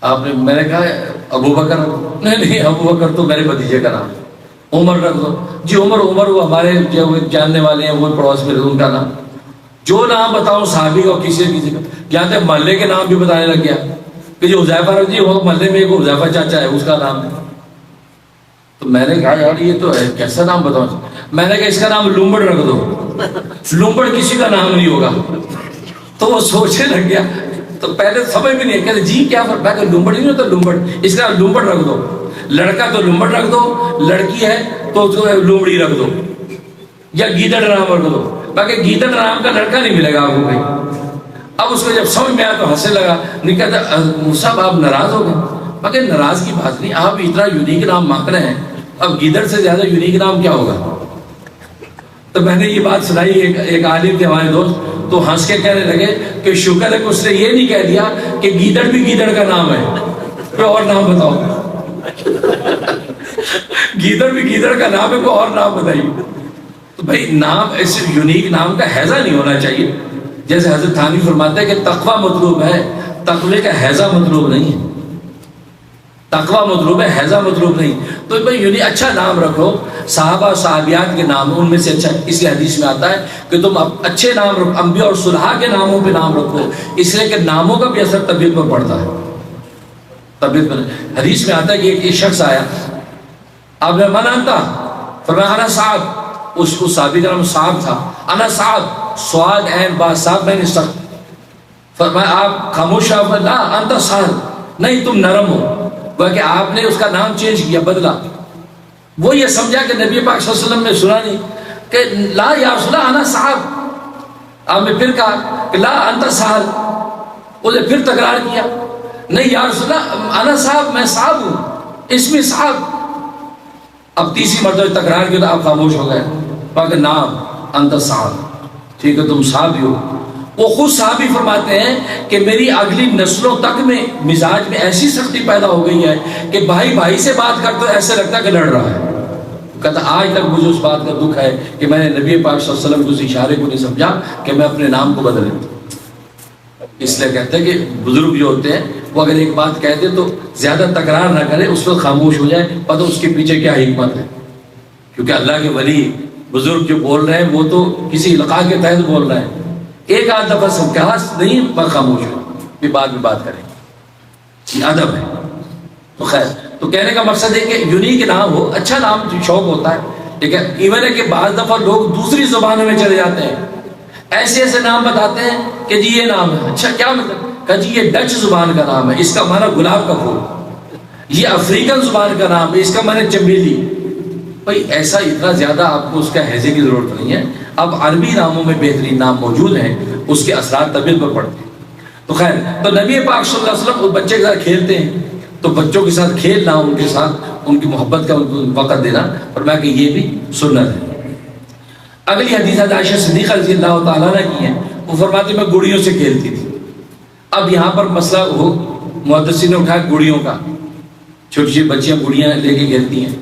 آپ نے، میں نے کہا ابو بکر، نہیں ابو بکر تو میرے بھتیجے کا نام ہے۔ عمر رکھ دو، جی عمر وہ ہمارے جو جاننے والے ہیں، وہ پڑوس میں ان کا نام۔ جو نام بتاؤ صحابی کا، کسی کا، یہاں تک محلے کے نام بھی بتانے لگ گیا کہ جو حذیفہ رکھ جی وہ محلے میں ایک حذیفہ چاچا ہے، اس کا نام ہے۔ تو میں نے کہا یار یہ تو ہے، کیسا نام بتاؤں؟ میں نے کہا اس کا نام لومبڑ رکھ دو، لومبڑ کسی کا نام نہیں ہوگا۔ تو وہ سوچنے لگ گیا، تو پہلے سمجھ بھی نہیں، کہتے جی کیا فرق ہے، لومبڑ ہی نہیں ہوتا، لومبڑ، اس کا لومبڑ رکھ دو۔ لڑکا تو لومبڑ رکھ دو، لڑکی ہے تو لومڑی رکھ دو، یا گیدڑ نام رکھ دو۔ باقی گیدڑ نام کا لڑکا نہیں ملے گا آپ کو کہیں۔ اب اس کو جب سمجھ میں آیا تو ہنسنے لگا، نہیں کہتا صاحب آپ ناراض ہو گئے؟ باقی ناراض کی بات نہیں، آپ اتنا یونیک نام مانگ رہے ہیں، اب گیدڑ سے زیادہ یونیک نام کیا ہوگا؟ تو میں نے یہ بات سنائی، ایک عالم تھے ہمارے دوست، تو ہنس کے کہنے لگے کہ شکر ہے کہ اس نے یہ نہیں کہہ دیا کہ گیدڑ بھی گیدڑ کا نام ہے، کوئی اور نام بتاؤ۔ گیدڑ بھی گیدڑ کا نام ہے، کوئی اور نام بتائیے۔ تو بھائی نام، ایسے یونیک نام کا حیضہ نہیں ہونا چاہیے۔ جیسے حضرت تھانوی فرماتے ہیں کہ تقویٰ مطلوب ہے، تقوی کا حیضہ مطلوب نہیں ہے۔ تقویٰ مطلوب ہے، حیضہ مطلوب نہیں۔ تو بھائی یوں نہیں، اچھا نام رکھو، صحابہ صحابیات کے نام ان میں سے اچھا، اس لیے حدیث میں آتا ہے کہ تم اچھے نام رکھو، انبیاء اور صلحاء کے ناموں پہ نام رکھو، اس لیے کہ ناموں کا بھی اثر طبیعت پر پڑتا ہے، طبیعت پر۔ حدیث میں آتا ہے کہ ایک شخص آیا، اب میں من آتا، فرمایا انا صعب، اس صحابی کا نام صعب تھا، انا صعب، سواد عین با صعب، میں نے سخت، فرمایا آپ خاموش آپ، لا انت سہل، نہیں تم نرم ہو، وہ کہ آپ نے اس کا نام چینج کیا، بدلا۔ وہ یہ سمجھا کہ نبی پاک صلی اللہ علیہ وسلم نے سنا نہیں کہ لا یا رسول اللہ انا صعب، آپ نے پھر کہا کہ لا انت سہل، اسے پھر تکرار کیا، نہیں یا رسول اللہ انا صعب، میں صعب ہوں، اسمی صعب۔ اب تیسری مرتبہ تکرار کیا تو آپ خاموش ہو گئے، کہ نام انت صعب، ٹھیک ہے تم صحابی ہو۔ وہ خود صحابی فرماتے ہیں کہ میری اگلی نسلوں تک میں مزاج میں ایسی سختی پیدا ہو گئی ہے کہ بھائی بھائی سے بات کرتے تو ایسے لگتا ہے کہ لڑ رہا ہے۔ کہتا آج تک مجھے اس بات کا دکھ ہے کہ میں نے نبی پاک صلی اللہ علیہ وسلم کے اس اشارے کو نہیں سمجھا کہ میں اپنے نام کو بدلے۔ اس لیے کہتے ہیں کہ بزرگ جو ہوتے ہیں وہ اگر ایک بات کہتے تو زیادہ تکرار نہ کرے، اس وقت خاموش ہو جائے، پتہ اس کے پیچھے کیا حکمت ہے، کیونکہ اللہ کے ولی بزرگ جو بول رہے ہیں وہ تو کسی لقاء کے تحت بول رہے ہیں، ایک آدھ دفعہ سب کہا نہیں پر خاموش ہو، پھر بعد میں بات کریں، یہ ادب ہے۔ تو خیر، تو کہنے کا مقصد ہے کہ یونیک نام ہو، اچھا نام شوق ہوتا ہے، لیکن ایون ہے کہ بعض دفعہ لوگ دوسری زبانوں میں چلے جاتے ہیں، ایسے ایسے نام بتاتے ہیں کہ جی یہ نام ہے، اچھا کیا مطلب، کہ جی یہ ڈچ زبان کا نام ہے، اس کا معنی گلاب کا پھول، یہ افریقن زبان کا نام ہے، اس کا معنی چمیلی۔ بھائی ایسا اتنا زیادہ آپ کو اس کا حیضے کی ضرورت نہیں ہے، اب عربی ناموں میں بہترین نام موجود ہیں، اس کے اثرات طبیعت پر پڑتے ہیں۔ تو خیر، تو نبی پاک صلی اللہ علیہ وسلم اس بچے کے ساتھ کھیلتے ہیں، تو بچوں کے ساتھ کھیلنا، ان کے ساتھ ان کی محبت کا وقت دینا، فرمایا کہ یہ بھی سنت ہے۔ اگلی حدیث عائشہ صدیقہ رضی اللہ تعالیٰ نے کی ہے، وہ فرماتی میں گڑیوں سے کھیلتی تھی۔ اب یہاں پر مسئلہ ہو محدثین نے اٹھایا گڑیوں کا، چھوٹی چھوٹی بچیاں گڑیاں لے کے کھیلتی ہیں،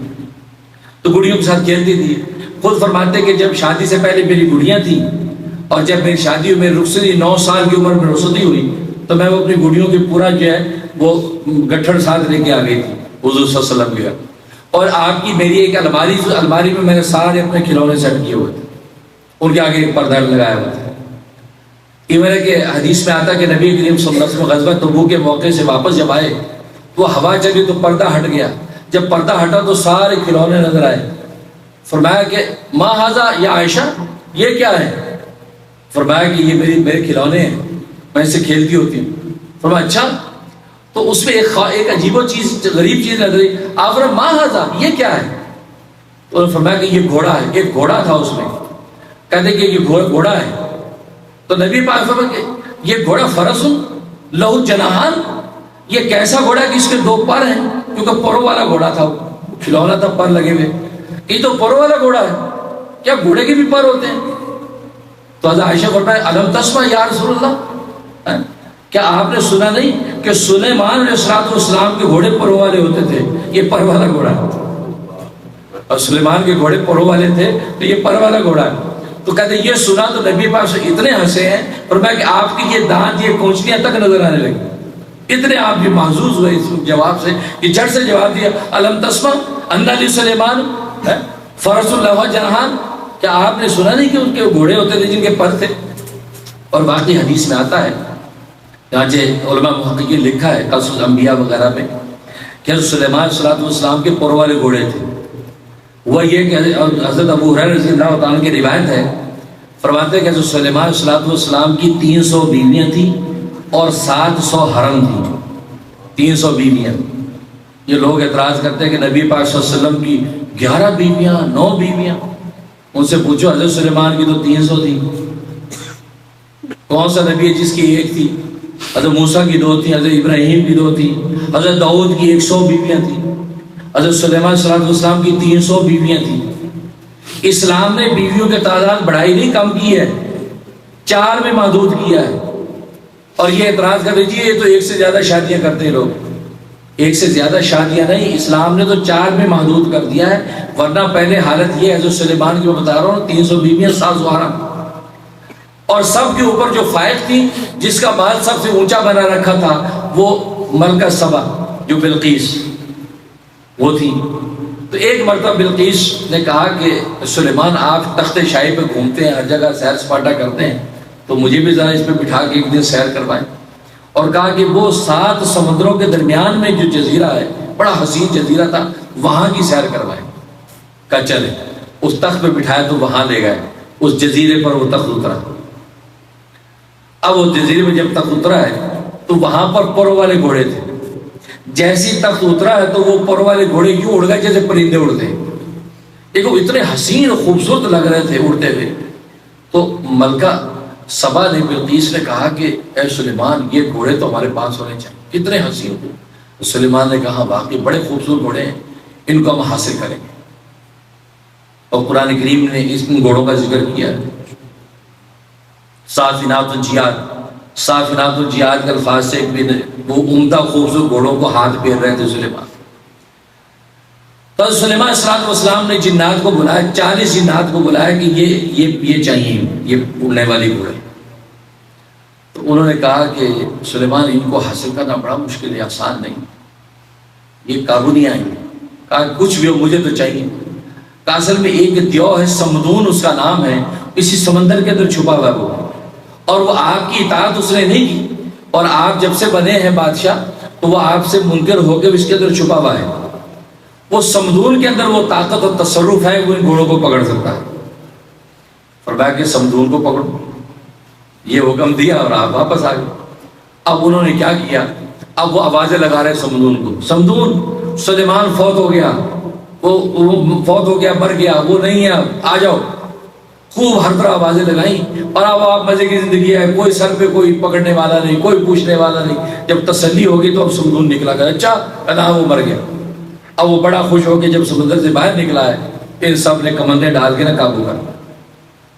تو گڑیوں کے ساتھ کھیلتی تھی۔ خود فرماتے کہ جب شادی سے پہلے میری گڑیاں تھیں، اور جب میری شادی ہوئی، میری رخصتی 9 سال کی عمر میں رخصتی ہوئی، تو میں وہ اپنی گڑیوں کی پورا جو ہے وہ گٹھڑ ساتھ لے کے آ گئی تھی حضور صلی اللہ علیہ وسلم کے، اور آپ کی میری ایک الماری میں میں نے سارے اپنے کھلونے سیٹ کیے ہوئے تھے، ان کے آگے ایک پردہ لگایا ہوا تھا۔ ایون ہے کہ حدیث میں آتا کہ نبی کریم صلی اللہ علیہ وسلم غزوہ تبوک کے موقع سے واپس جب آئے تو ہوا چلی تو پردہ ہٹ گیا، جب پردہ ہٹا تو سارے کھلونے نظر آئے۔ فرمایا کہ ما ھذا یا عائشہ، یہ کیا ہے؟ فرمایا کہ یہ میرے کھلونے ہیں، میں اس سے کھیلتی ہوتی ہوں۔ فرمایا اچھا، تو اس میں ایک عجیب و چیز، غریب چیز نظر آئی۔ آپ فرمایا ما ھذا، یہ کیا ہے؟ تو فرمایا کہ یہ گھوڑا ہے، ایک گھوڑا تھا اس میں، کہتے کہ یہ گھوڑا ہے۔ تو نبی پاک فرمایا کہ یہ گھوڑا فرس لہو جناحان، یہ کیسا گھوڑا ہے کہ اس کے 2 پر ہیں، کیونکہ پروں والا گھوڑا تھا، کھلونا تھا پر لگے ہوئے، یہ تو پروں والا گھوڑا ہے، کیا گھوڑے کے بھی پر ہوتے ہیں؟ تو حضرت عائشہ فرمایا الم تسمع یا رسول اللہ، کیا آپ نے سنا نہیں کہ سلیمان علیہ السلام کے گھوڑے پروں والے ہوتے تھے، یہ پر والا گھوڑا ہے، اور سلیمان کے گھوڑے پروں والے تھے تو یہ پر والا گھوڑا ہے۔ تو کہتے یہ سنا تو نبی پاک سے اتنے ہنسے ہیں، فرمایا کہ آپ کی یہ دانت، یہ کونچلیاں تک نظر آنے لگی، اتنے آپ بھی محظوظ ہوئے اس جواب سے کہ جھٹ سے جواب دیا الم تسمع ان لسلیمان فرس لہو جناحان، کیا آپ نے سنا نہیں کہ ان کے گھوڑے ہوتے تھے جن کے پر تھے؟ اور باقی حدیث میں آتا ہے، چنانچہ علماء محققین لکھا ہے قصص الانبیاء وغیرہ میں کہ حضرت سلیمان صلی اللہ علیہ وسلم کے پر والے گھوڑے تھے۔ وہ یہ کہ حضرت ابو ہریرہ رضی اللہ تعالیٰ عنہ کی روایت ہے، فرماتے ہیں کہ حضرت سلیمان صلی اللہ علیہ وسلم کی 300 بیویاں تھیں اور 700 حرم تھیں، 300 بیویاں۔ یہ لوگ اعتراض کرتے ہیں کہ نبی پاک صلی اللہ علیہ وسلم کی 11 بیویاں، 9 بیویاں، ان سے پوچھو حضرت سلیمان کی تو 300 تھی، کون سا نبی ہے جس کی 1 تھی؟ حضرت موسیٰ کی 2 تھی، حضرت ابراہیم کی 2 تھی، حضرت داؤد کی 100 بیویاں تھیں، حضرت سلیمان صلی اللہ علیہ وسلم کی 300 بیویاں تھیں۔ اسلام نے بیویوں کے تعداد بڑھائی نہیں، کم کی ہے، 4 میں محدود کیا ہے۔ اور یہ اعتراض کر دیجیے یہ تو 1 سے زیادہ شادیاں کرتے ہیں لوگ، 1 سے زیادہ شادیاں نہیں، اسلام نے تو 4 میں محدود کر دیا ہے، ورنہ پہلے حالت یہ ہے حضرت سلیمان کی میں بتا رہا ہوں 300 بیویاں 700 حرم، اور سب کے اوپر جو فائق تھی، جس کا مال سب سے اونچا بنا رکھا تھا وہ ملکہ سبا جو بلقیس، وہ تھی۔ تو ایک مرتبہ بلقیس نے کہا کہ سلیمان آپ تخت شاہی پہ گھومتے ہیں، ہر جگہ سیر سپاٹا کرتے ہیں، تو مجھے بھی ذرا اس پہ بٹھا کے ایک دن سیر کروائیں۔ اور کہا کہ وہ 7 سمندروں کے درمیان میں جو جزیرہ ہے، بڑا حسین جزیرہ تھا، وہاں کی سیر کروائیں۔ کہا چلے، اس تخت پہ بٹھایا تو وہاں لے گئے، اس جزیرے پر وہ تخت اترا۔ اب وہ جزیرے میں جب تخت اترا ہے تو وہاں پر پروں والے گھوڑے تھے۔ جیسی تخت اترا ہے تو وہ پروں والے گھوڑے کیوں اڑ گئے جیسے پرندے اڑتے ہیں، دیکھو اتنے حسین اور خوبصورت لگ رہے تھے اڑتے ہوئے۔ تو ملکہ سبا نے بلقیس نے کہا کہ اے سلیمان، یہ گھوڑے تو ہمارے پاس ہونے چاہیے، کتنے حسین ہو۔ سلیمان نے کہا واقعی بڑے خوبصورت گھوڑے ہیں، ان کو ہم حاصل کریں گے۔ اور قرآن کریم نے ان گھوڑوں کا ذکر کیا ہے، صافنات الجیاد۔ صافنات الجیاد کے الفاظ سے وہ عمدہ خوبصورت گھوڑوں کو ہاتھ پھیر رہے تھے سلیمان۔ تو سلیمان علیہ السلام نے جنات کو بلایا، 40 جنات کو بلایا کہ یہ چاہیے، یہ اڑنے والی گھوڑے۔ تو انہوں نے کہا کہ سلیمان، ان کو حاصل کرنا بڑا مشکل ہے، آسان نہیں، یہ قابو نہیں آئیں گے۔ کہا کچھ بھی ہو، مجھے تو چاہیے۔ کہا اصل میں ایک دیو ہے، سمدون اس کا نام ہے، اسی سمندر کے اندر چھپا ہوا ہے وہ، اور وہ آپ کی اطاعت اس نے نہیں کی، اور آپ جب سے بنے ہیں بادشاہ تو وہ آپ سے منکر ہو کے اس کے اندر چھپا ہوا ہے۔ وہ سمدون کے اندر وہ طاقت اور تصرف ہے، وہ ان گھوڑوں کو پکڑ سکتا ہے۔ فرمایا کہ سمدون کو پکڑو، یہ حکم دیا اور آپ واپس آ گئے۔ اب انہوں نے کیا کیا، اب وہ آوازیں لگا رہے سمدون کو، سمدون سلیمان فوت ہو گیا، وہ فوت ہو گیا، مر گیا، وہ نہیں ہے، آ جاؤ۔ خوب ہر طرح آوازیں لگائیں، اور اب آپ مزے کی زندگی ہے، کوئی سر پہ کوئی پکڑنے والا نہیں، کوئی پوچھنے والا نہیں۔ جب تسلی ہوگی تو اب سمدون نکلا گیا، اچھا کہا وہ مر گیا۔ اب وہ بڑا خوش ہو کے جب سمندر سے باہر نکلا ہے، ان سب نے کمندیں ڈال کے نہ قابو کر،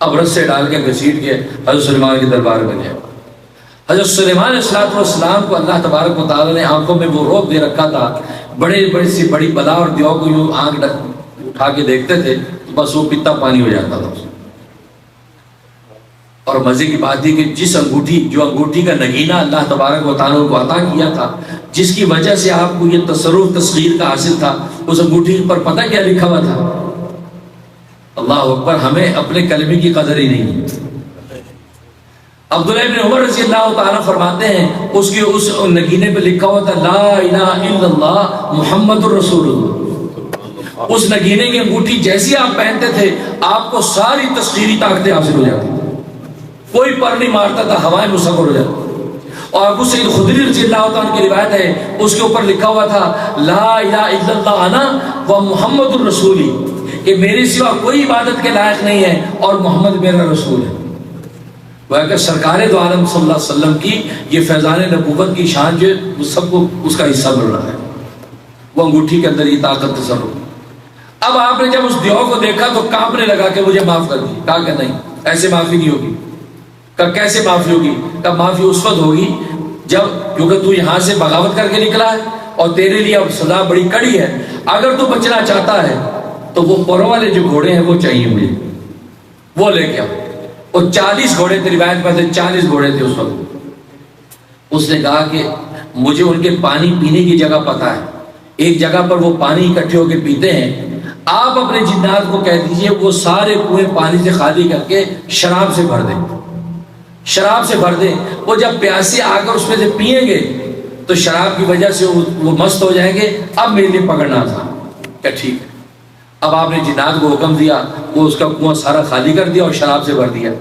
اب رسے ڈال کے گھسیٹ کے حضرت سلیمان کے دربار میں گیا۔ حضرت سلیمان علیہ السلام کو اللہ تبارک و تعالیٰ نے آنکھوں میں وہ روب دے رکھا تھا، بڑی بلا اور دیو کو یوں آنکھ اٹھا کے دیکھتے تھے تو بس وہ پتا پانی ہو جاتا تھا۔ اور مزے کی بات تھی کہ جس انگوٹھی کا نگینہ اللہ تبارک و تعالیٰ کو عطا کیا تھا، جس کی وجہ سے آپ کو یہ تصرف تصغیر کا حاصل تھا، اس انگوٹھی پر پتہ کیا لکھا ہوا تھا؟ اللہ اکبر، ہمیں اپنے کلمے کی قدر ہی نہیں۔ عبداللہ بن عمر رضی اللہ تعالیٰ فرماتے ہیں اس نگینے پہ لکھا ہوا تھا لا الہ الا اللہ محمد الرسول اللہ۔ اس نگینے کی انگوٹھی جیسی آپ پہنتے تھے، آپ کو ساری تسخیری طاقتیں حاصل ہو جاتی، کوئی پر نہیں مارتا تھا، ہوائیں مسخر ہو جاتی۔ اور ابو سعید خدری رضی اللہ عنہ کی روایت ہے، اس کے اوپر لکھا ہوا تھا لا الہ الا اللہ انا و محمد الرسولی، کہ میرے سوا کوئی عبادت کے لائق نہیں ہے اور محمد میرا رسول ہے۔ وہ کہ سرکار دو عالم صلی اللہ علیہ وسلم کی یہ فیضان نبوت کی شان جو ہے سب کو اس کا حصہ مل رہا ہے، وہ انگوٹھی کے اندر یہ طاقت تصرف۔ اب آپ نے جب اس دیو کو دیکھا تو کانپنے لگا کہ مجھے معاف کر دی۔ کہا کہ نہیں، ایسے معافی نہیں ہوگی۔ کہا کیسے معافی ہوگی؟ کہا معافی اس وقت ہوگی جب، کیونکہ تو یہاں سے بغاوت کر کے نکلا ہے اور تیرے لیے اب سزا بڑی کڑی ہے، اگر تو بچنا چاہتا ہے تو وہ پروں والے جو گھوڑے ہیں وہ چاہیے مجھے، وہ لے کے آؤ۔ اور 40 گھوڑے تھے، روایت میں سے 40 گھوڑے تھے اس وقت۔ اس نے کہا کہ مجھے ان کے پانی پینے کی جگہ پتہ ہے، ایک جگہ پر وہ پانی اکٹھے ہو کے پیتے ہیں، آپ اپنے جنات کو کہہ دیجئے وہ سارے کنویں پانی سے خالی کر کے شراب سے بھر دیں، شراب سے بھر دیں۔ وہ جب پیاسے آ کر اس میں سے پئیں گے تو شراب کی وجہ سے وہ مست ہو جائیں گے، اب میرے لیے پکڑنا تھا۔ کہ ٹھیک ہے۔ اب آپ نے جنات کو حکم دیا، وہ اس کا کنواں سارا خالی کر دیا اور شراب سے بھر دیا۔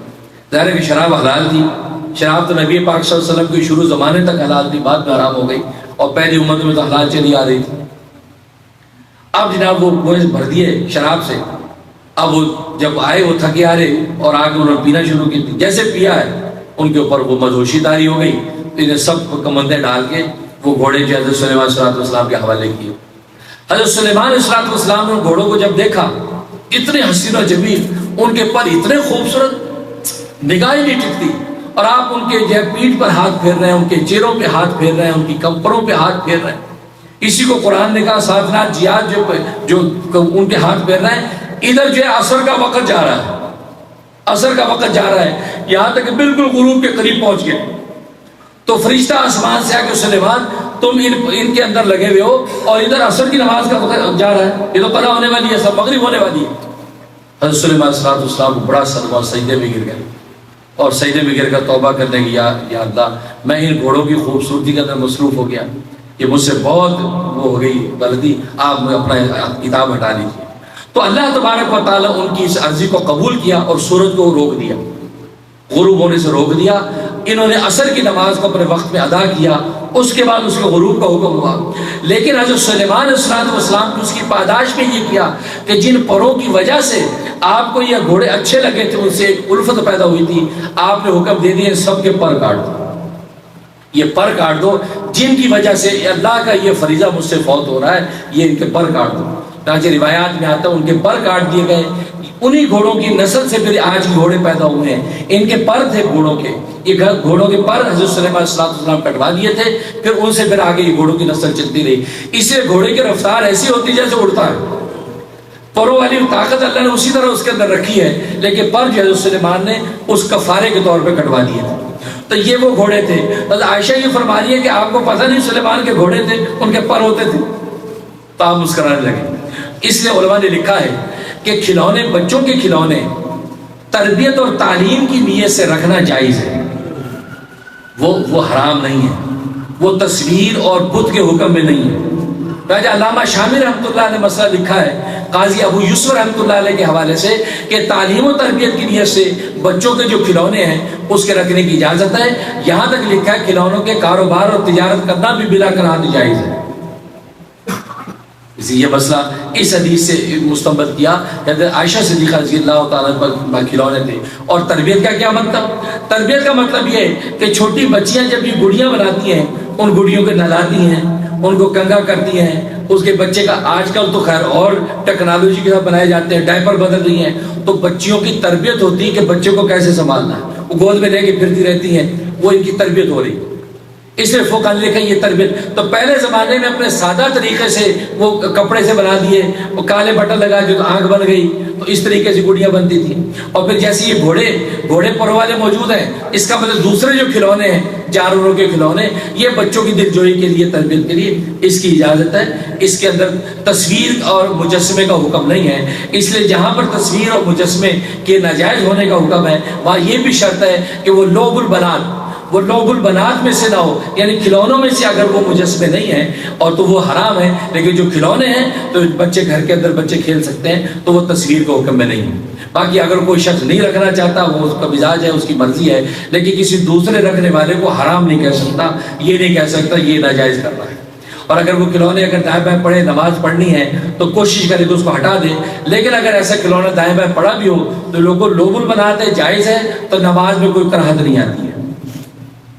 ظاہر ہے کہ شراب حلال تھی، شراب تو نبی پاک صلی اللہ علیہ وسلم کی شروع زمانے تک حلال تھی، بعد میں حرام ہو گئی، اور پہلی امت میں تو حلال چلی آ رہی تھی۔ اب جناب وہ کنویں بھر دیے شراب سے۔ اب وہ جب آئے وہ تھکے آ رہے اور آگے انہوں نے پینا شروع کی، جیسے پیا ہے ان کے اوپر وہ مدہوشی طاری ہو گئی، انہیں سب کمندیں ڈال کے وہ گھوڑے جو حضرت سلیمان علیہ السلام کے حوالے کیے۔ حضرت سلیمان علیہ السلام نے ان گھوڑوں کو جب دیکھا، اتنے حسین و جمیل، ان کے پر اتنے خوبصورت، نگاہ ہی نہیں ٹکتی، اور آپ ان کے جو پیٹھ پر ہاتھ پھیر رہے ہیں، ان کے چہروں پہ ہاتھ پھیر رہے ہیں، ان کی کمپروں پہ ہاتھ پھیر رہے ہیں۔ اسی کو قرآن نے کہا صافنات جیاد جو ان کے ہاتھ پھیر رہے ہیں، ادھر جو ہے عصر کا وقت جا رہا ہے، عصر کا وقت جا رہا ہے، یہاں تک کہ بالکل غروب کے قریب پہنچ گئے۔ تو فرشتہ آسمان سے آ کے سلیمان تم ان کے اندر لگے ہوئے ہو اور ادھر عصر کی نماز کا وقت جا رہا ہے، یہ تو قضا ہونے والی ہے، سب مغرب ہونے والی ہے۔ حضرت سلیمان علیہ السلام کو بڑا صدمہ، سجدے میں گر گئے اور سجدے میں گر کر توبہ کرنے کی، یا اللہ میں ان گھوڑوں کی خوبصورتی کے اندر مصروف ہو گیا، یہ مجھ سے بہت وہ ہو گئی غلطی، آپ اپنا کتاب ہٹا لیجیے۔ تو اللہ تبارک و تعالیٰ ان کی اس عرضی کو قبول کیا اور سورج کو روک دیا، غروب ہونے سے روک دیا۔ انہوں نے عصر کی نماز کو اپنے وقت میں ادا کیا، اس کے بعد اس کے غروب کا حکم ہوا۔ لیکن حضرت سلیمان علیہ السلام کی اس کی پاداش میں یہ کیا کہ جن پروں کی وجہ سے آپ کو یہ گھوڑے اچھے لگے تھے، ان سے ایک الفت پیدا ہوئی تھی، آپ نے حکم دے دیا سب کے پر کاٹ دو، یہ پر کاٹ دو، جن کی وجہ سے اللہ کا یہ فریضہ مجھ سے فوت ہو رہا ہے، یہ ان کے پر کاٹ دو۔ چنانچہ روایات میں آتا ہے ان کے پر کاٹ دیے گئے، انہی گھوڑوں کی نسل سے پھر آج گھوڑے پیدا ہوئے ہیں، ان کے پر تھے گھوڑوں کے، یہ گھوڑوں کے پر حضرت سلیمان علیہ السلام کٹوا دیے تھے، پھر ان سے پھر آگے یہ گھوڑوں کی نسل چلتی رہی۔ اس لیے گھوڑے کی رفتار ایسی ہوتی جیسے اڑتا ہے، پروں والی طاقت اللہ نے اسی طرح اس کے اندر رکھی ہے، لیکن پر جو حضرت سلیمان نے اس کفارے کے طور پہ کٹوا دیے تھے۔ تو یہ وہ گھوڑے تھے۔ حضرت عائشہ یہ فرما رہی ہے کہ آپ کو پتہ نہیں سلیمان کے گھوڑے تھے، ان کے پر ہوتے تھے، تو آپ مسکرانے لگے۔ اس لیے علماء نے لکھا ہے کہ کھلونے، بچوں کے کھلونے تربیت اور تعلیم کی نیت سے رکھنا جائز ہے، وہ حرام نہیں ہے، وہ تصویر اور بت کے حکم میں نہیں ہے۔ راجہ علامہ شامی رحمۃ اللہ نے مسئلہ لکھا ہے قاضی ابو یوسف رحمۃ اللہ علیہ کے حوالے سے کہ تعلیم و تربیت کی نیت سے بچوں کے جو کھلونے ہیں اس کے رکھنے کی اجازت ہے۔ یہاں تک لکھا ہے کھلونوں کے کاروبار اور تجارت کرنا بھی بلا کراہت جائز ہے۔ اسی یہ مسئلہ اس حدیث سے مستنبط کیا کہ عائشہ صدیقہ رضی اللہ تعالیٰ پر کھلونے تھے۔ اور تربیت کا کیا مطلب؟ تربیت کا مطلب یہ ہے کہ چھوٹی بچیاں جب یہ گڑیاں بناتی ہیں، ان گڑیوں کو نہلاتی ہیں، ان کو کنگھا کرتی ہیں، اس کے بچے کا آج کل تو خیر اور ٹیکنالوجی کے ساتھ بنائے جاتے ہیں، ڈائپر بدل رہی ہیں، تو بچیوں کی تربیت ہوتی ہے کہ بچے کو کیسے سنبھالنا ہے، وہ گود میں لے کے پھرتی رہتی ہیں، وہ ان کی تربیت ہو رہی ہے۔ اس لیے فقہ نے لکھا یہ تربیت۔ تو پہلے زمانے میں اپنے سادہ طریقے سے وہ کپڑے سے بنا دیے، وہ کالے بٹن لگا کے تو آنکھ بن گئی، تو اس طریقے سے گڑیاں بنتی تھیں۔ اور پھر جیسے یہ گھوڑے پر والے موجود ہیں، اس کا مطلب دوسرے جو کھلونے ہیں، جانوروں کے کھلونے، یہ بچوں کی دلجوئی کے لیے، تربیت کے لیے اس کی اجازت ہے۔ اس کے اندر تصویر اور مجسمے کا حکم نہیں ہے۔ اس لیے جہاں پر تصویر اور مجسمے کے ناجائز ہونے کا حکم ہے، وہاں یہ بھی شرط ہے کہ وہ لوب البنات، وہ لوب البنات میں سے نہ ہو، یعنی کھلونوں میں سے اگر وہ مجسمے نہیں ہیں اور تو وہ حرام ہے، لیکن جو کھلونے ہیں تو بچے گھر کے اندر بچے کھیل سکتے ہیں، تو وہ تصویر کے حکم میں نہیں ہے۔ باقی اگر کوئی شخص نہیں رکھنا چاہتا، وہ اس کا مزاج ہے، اس کی مرضی ہے، لیکن کسی دوسرے رکھنے والے کو حرام نہیں کہہ سکتا، یہ نہیں کہہ سکتا یہ ناجائز کر رہا ہے۔ اور اگر وہ کھلونے اگر دائیں بائیں پڑے، نماز پڑھنی ہے تو کوشش کرے کہ اس کو ہٹا دے، لیکن اگر ایسا کھلونا دائیں بائیں پڑا بھی ہو تو لوگوں لوب البنات ہے، جائز ہے، تو نماز میں کوئی کراہت نہیں آتی ہے۔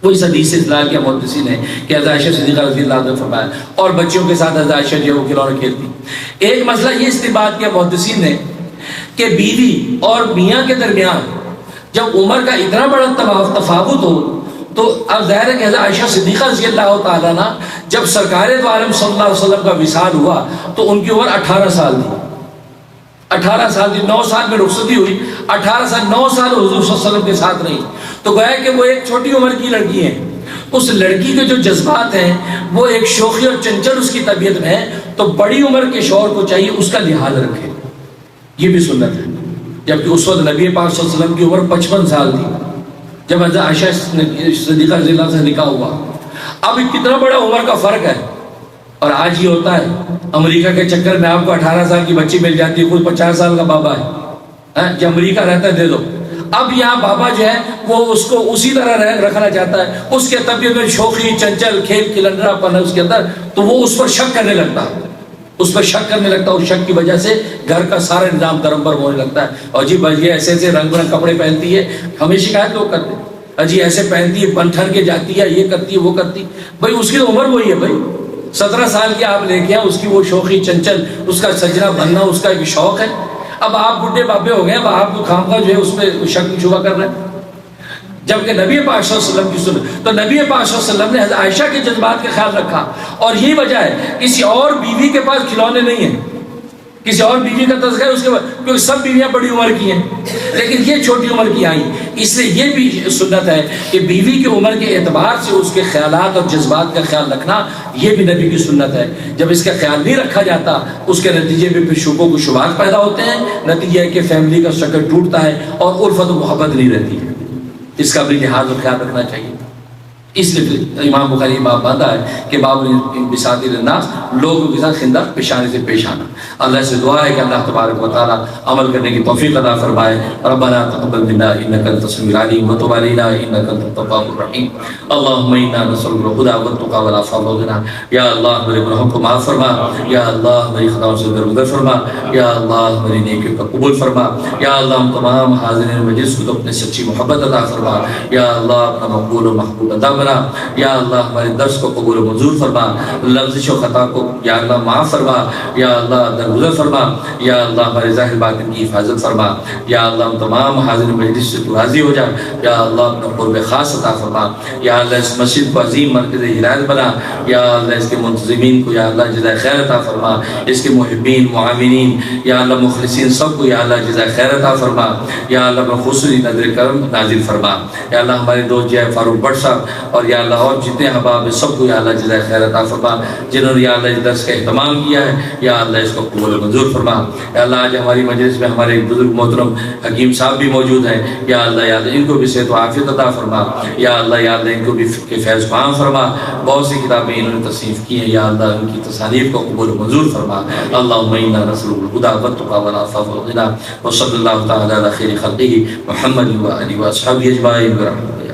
وہ اس حدیث سے اطلاع کیا محدثین نے کہ حضرت عائشہ صدیقہ رضی اللہ عنہ نے فرمایا، اور بچیوں کے ساتھ حضرت عائشہ جو وہ کھلونے کھیلتی۔ ایک مسئلہ یہ استنباط کیا محدثین نے کہ بیوی اور میاں کے درمیان جب عمر کا اتنا بڑا تفاوت ہو تو اب ظاہر ہے کہ حضرت عائشہ صدیقہ رضی اللہ تعالیٰ عنہ جب سرکار دو عالم صلی اللہ علیہ وسلم کا وصال ہوا تو ان کی عمر 18 سال تھی۔ 18 سال تھی، 9 سال میں رخصتی ہوئی، 18 سال 9 سال حضور صلی اللہ علیہ وسلم کے ساتھ رہی، تو گویا کہ وہ ایک چھوٹی عمر کی لڑکی ہے۔ اس لڑکی کے جو جذبات ہیں وہ ایک شوخی اور چنچل اس کی طبیعت میں ہے، تو بڑی عمر کے شوہر کو چاہیے اس کا لحاظ رکھے، یہ بھی سنت ہے۔ جبکہ اس وقت نبی پاک صلی اللہ علیہ وسلم کی عمر 55 سال تھی جب حضرت عائشہ صدیقہ رضی اللہ عنہا سے نکاح ہوا۔ اب کتنا بڑا عمر کا فرق ہے، اور آج یہ ہوتا ہے امریکہ کے چکر میں آپ کو 18 سال کی بچی مل جاتی ہے، خود 50 سال کا بابا ہے، جو امریکہ رہتا ہے دے دو۔ اب یہاں بابا جو ہے وہ اس کو اسی طرح رکھنا چاہتا ہے، اس کے طبیعت میں شوخی چنچل کھیل کھلنڈرا پن ہے اس کے اندر، تو وہ اس پر شک کرنے لگتا ہے، اس پر شک کرنے لگتا ہے، اس شک کی وجہ سے گھر کا سارا نظام درم برم ہونے لگتا ہے۔ اور جی یہ ایسے ایسے رنگ برنگ کپڑے پہنتی ہے، ہمیں شکایت لوگ کرتے ہیں، جی ایسے پہنتی ہے، بن ٹھن کے جاتی ہے، یہ کرتی ہے وہ کرتی، بھائی اس کی تو عمر وہی ہے، بھائی 17 سال کی آپ لے کے آئے، اس کی وہ شوخی چنچل، اس کا سجنا بننا اس کا ایک شوق ہے۔ اب آپ بڈھے بابے ہو گئے، اب آپ کو خام خواہ جو ہے اس پہ شک شبہ کر رہے ہیں، جبکہ نبی پاک صلی اللہ علیہ وسلم کی سنت۔ تو نبی پاک صلی اللہ علیہ وسلم نے حضرت عائشہ کے جذبات کا خیال رکھا، اور یہی وجہ ہے کسی اور بیوی کے پاس کھلونے نہیں ہیں، کسی اور بیوی کا تذکرہ ہے اس کے بعد، کیونکہ سب بیویاں بڑی عمر کی ہیں لیکن یہ چھوٹی عمر کی آئی، اس لیے یہ بھی سنت ہے کہ بیوی کی عمر کے اعتبار سے اس کے خیالات اور جذبات کا خیال رکھنا، یہ بھی نبی کی سنت ہے۔ جب اس کا خیال نہیں رکھا جاتا اس کے نتیجے میں پھر شبہوں کو شبہات پیدا ہوتے ہیں، نتیجہ ہے کہ فیملی کا شکل ٹوٹتا ہے اور الفت و محبت نہیں رہتی ہے۔ اس کا بھی لحاظ اور خیال رکھنا چاہیے۔ اس لیے امام بخاری باب باندھا ہے کہ باب انبساط الناس، لوگوں کے ساتھ خندہ پیشانی سے پیش آنا۔ اللہ سے دعا ہے کہ اللہ تبارک و تعالی عمل کرنے کی توفیق عطا فرمائے۔ ربنا تقبل منا انک انت السمیع العلیم وتب علینا انک انت التواب الرحیم۔ اللهم انا نسألک الهدى والتقى والعفاف والغنى۔ یا اللہ میرے گناہوں کو معاف فرما، یا اللہ میری خطاؤں سے درگزر فرما، یا اللہ میری نیکیوں کا قبول فرما، یا اللہ ہم تمام حاضرین مجلس کو اپنے سچی محبت عطا فرما، یا اللہ اپنا مقبول و محبوب عطا بنا، یا اللہ ہمارے درس کو قبول و منظور فرما، لفظ و خطا کو یا اللہ معاف فرما، یا اللہ درگزر فرما، یا اللہ ہمارے ظاہر باطن کی حفاظت فرما، یا اللہ ہم تمام حاضر مجلس سے تو راضی ہو جا، یا اللہ اپنا قرب خاص عطا فرما، یا اللہ اس مسجد کو عظیم مرکز ہدایت بنا، یا اللہ اس کے منتظمین کو یا اللہ جزائے خیر عطا فرما، اس کے محبین معاونین یا اللہ مخلصین سب کو یا اللہ جزائے خیر عطا فرما، یا اللہ اپنا خصوصی نظر کرم نازل فرما، یا اللہ ہمارے دوست جے فاروق بٹ صاحب اور یا اللہ اور جتنے احباب ہیں سب کو یا اللہ جزائے خیر عطا فرما، جنہوں نے یا اللہ اس درس کا اہتمام کیا ہے یا اللہ اس کو قبول و منظور فرما۔ یا اللہ آج ہماری مجلس میں ہمارے ایک بزرگ محترم حکیم صاحب بھی موجود ہیں، یا اللہ ان کو بھی صحت و عافیت عطا فرما، یا اللہ ان کو بھی فقہ فیض فہم فرما۔ بہت سی کتابیں انہوں نے تصنیف کی ہیں، یا اللہ ان کی تصانیف کو قبول و منظور فرما۔ اللہم انا نسألک الہدی والتقی والعفاف والغنی، وصلی اللہ تعالی علی خیر خلقہ محمد و آلہ و اصحابہ اجمعین برحمتہ۔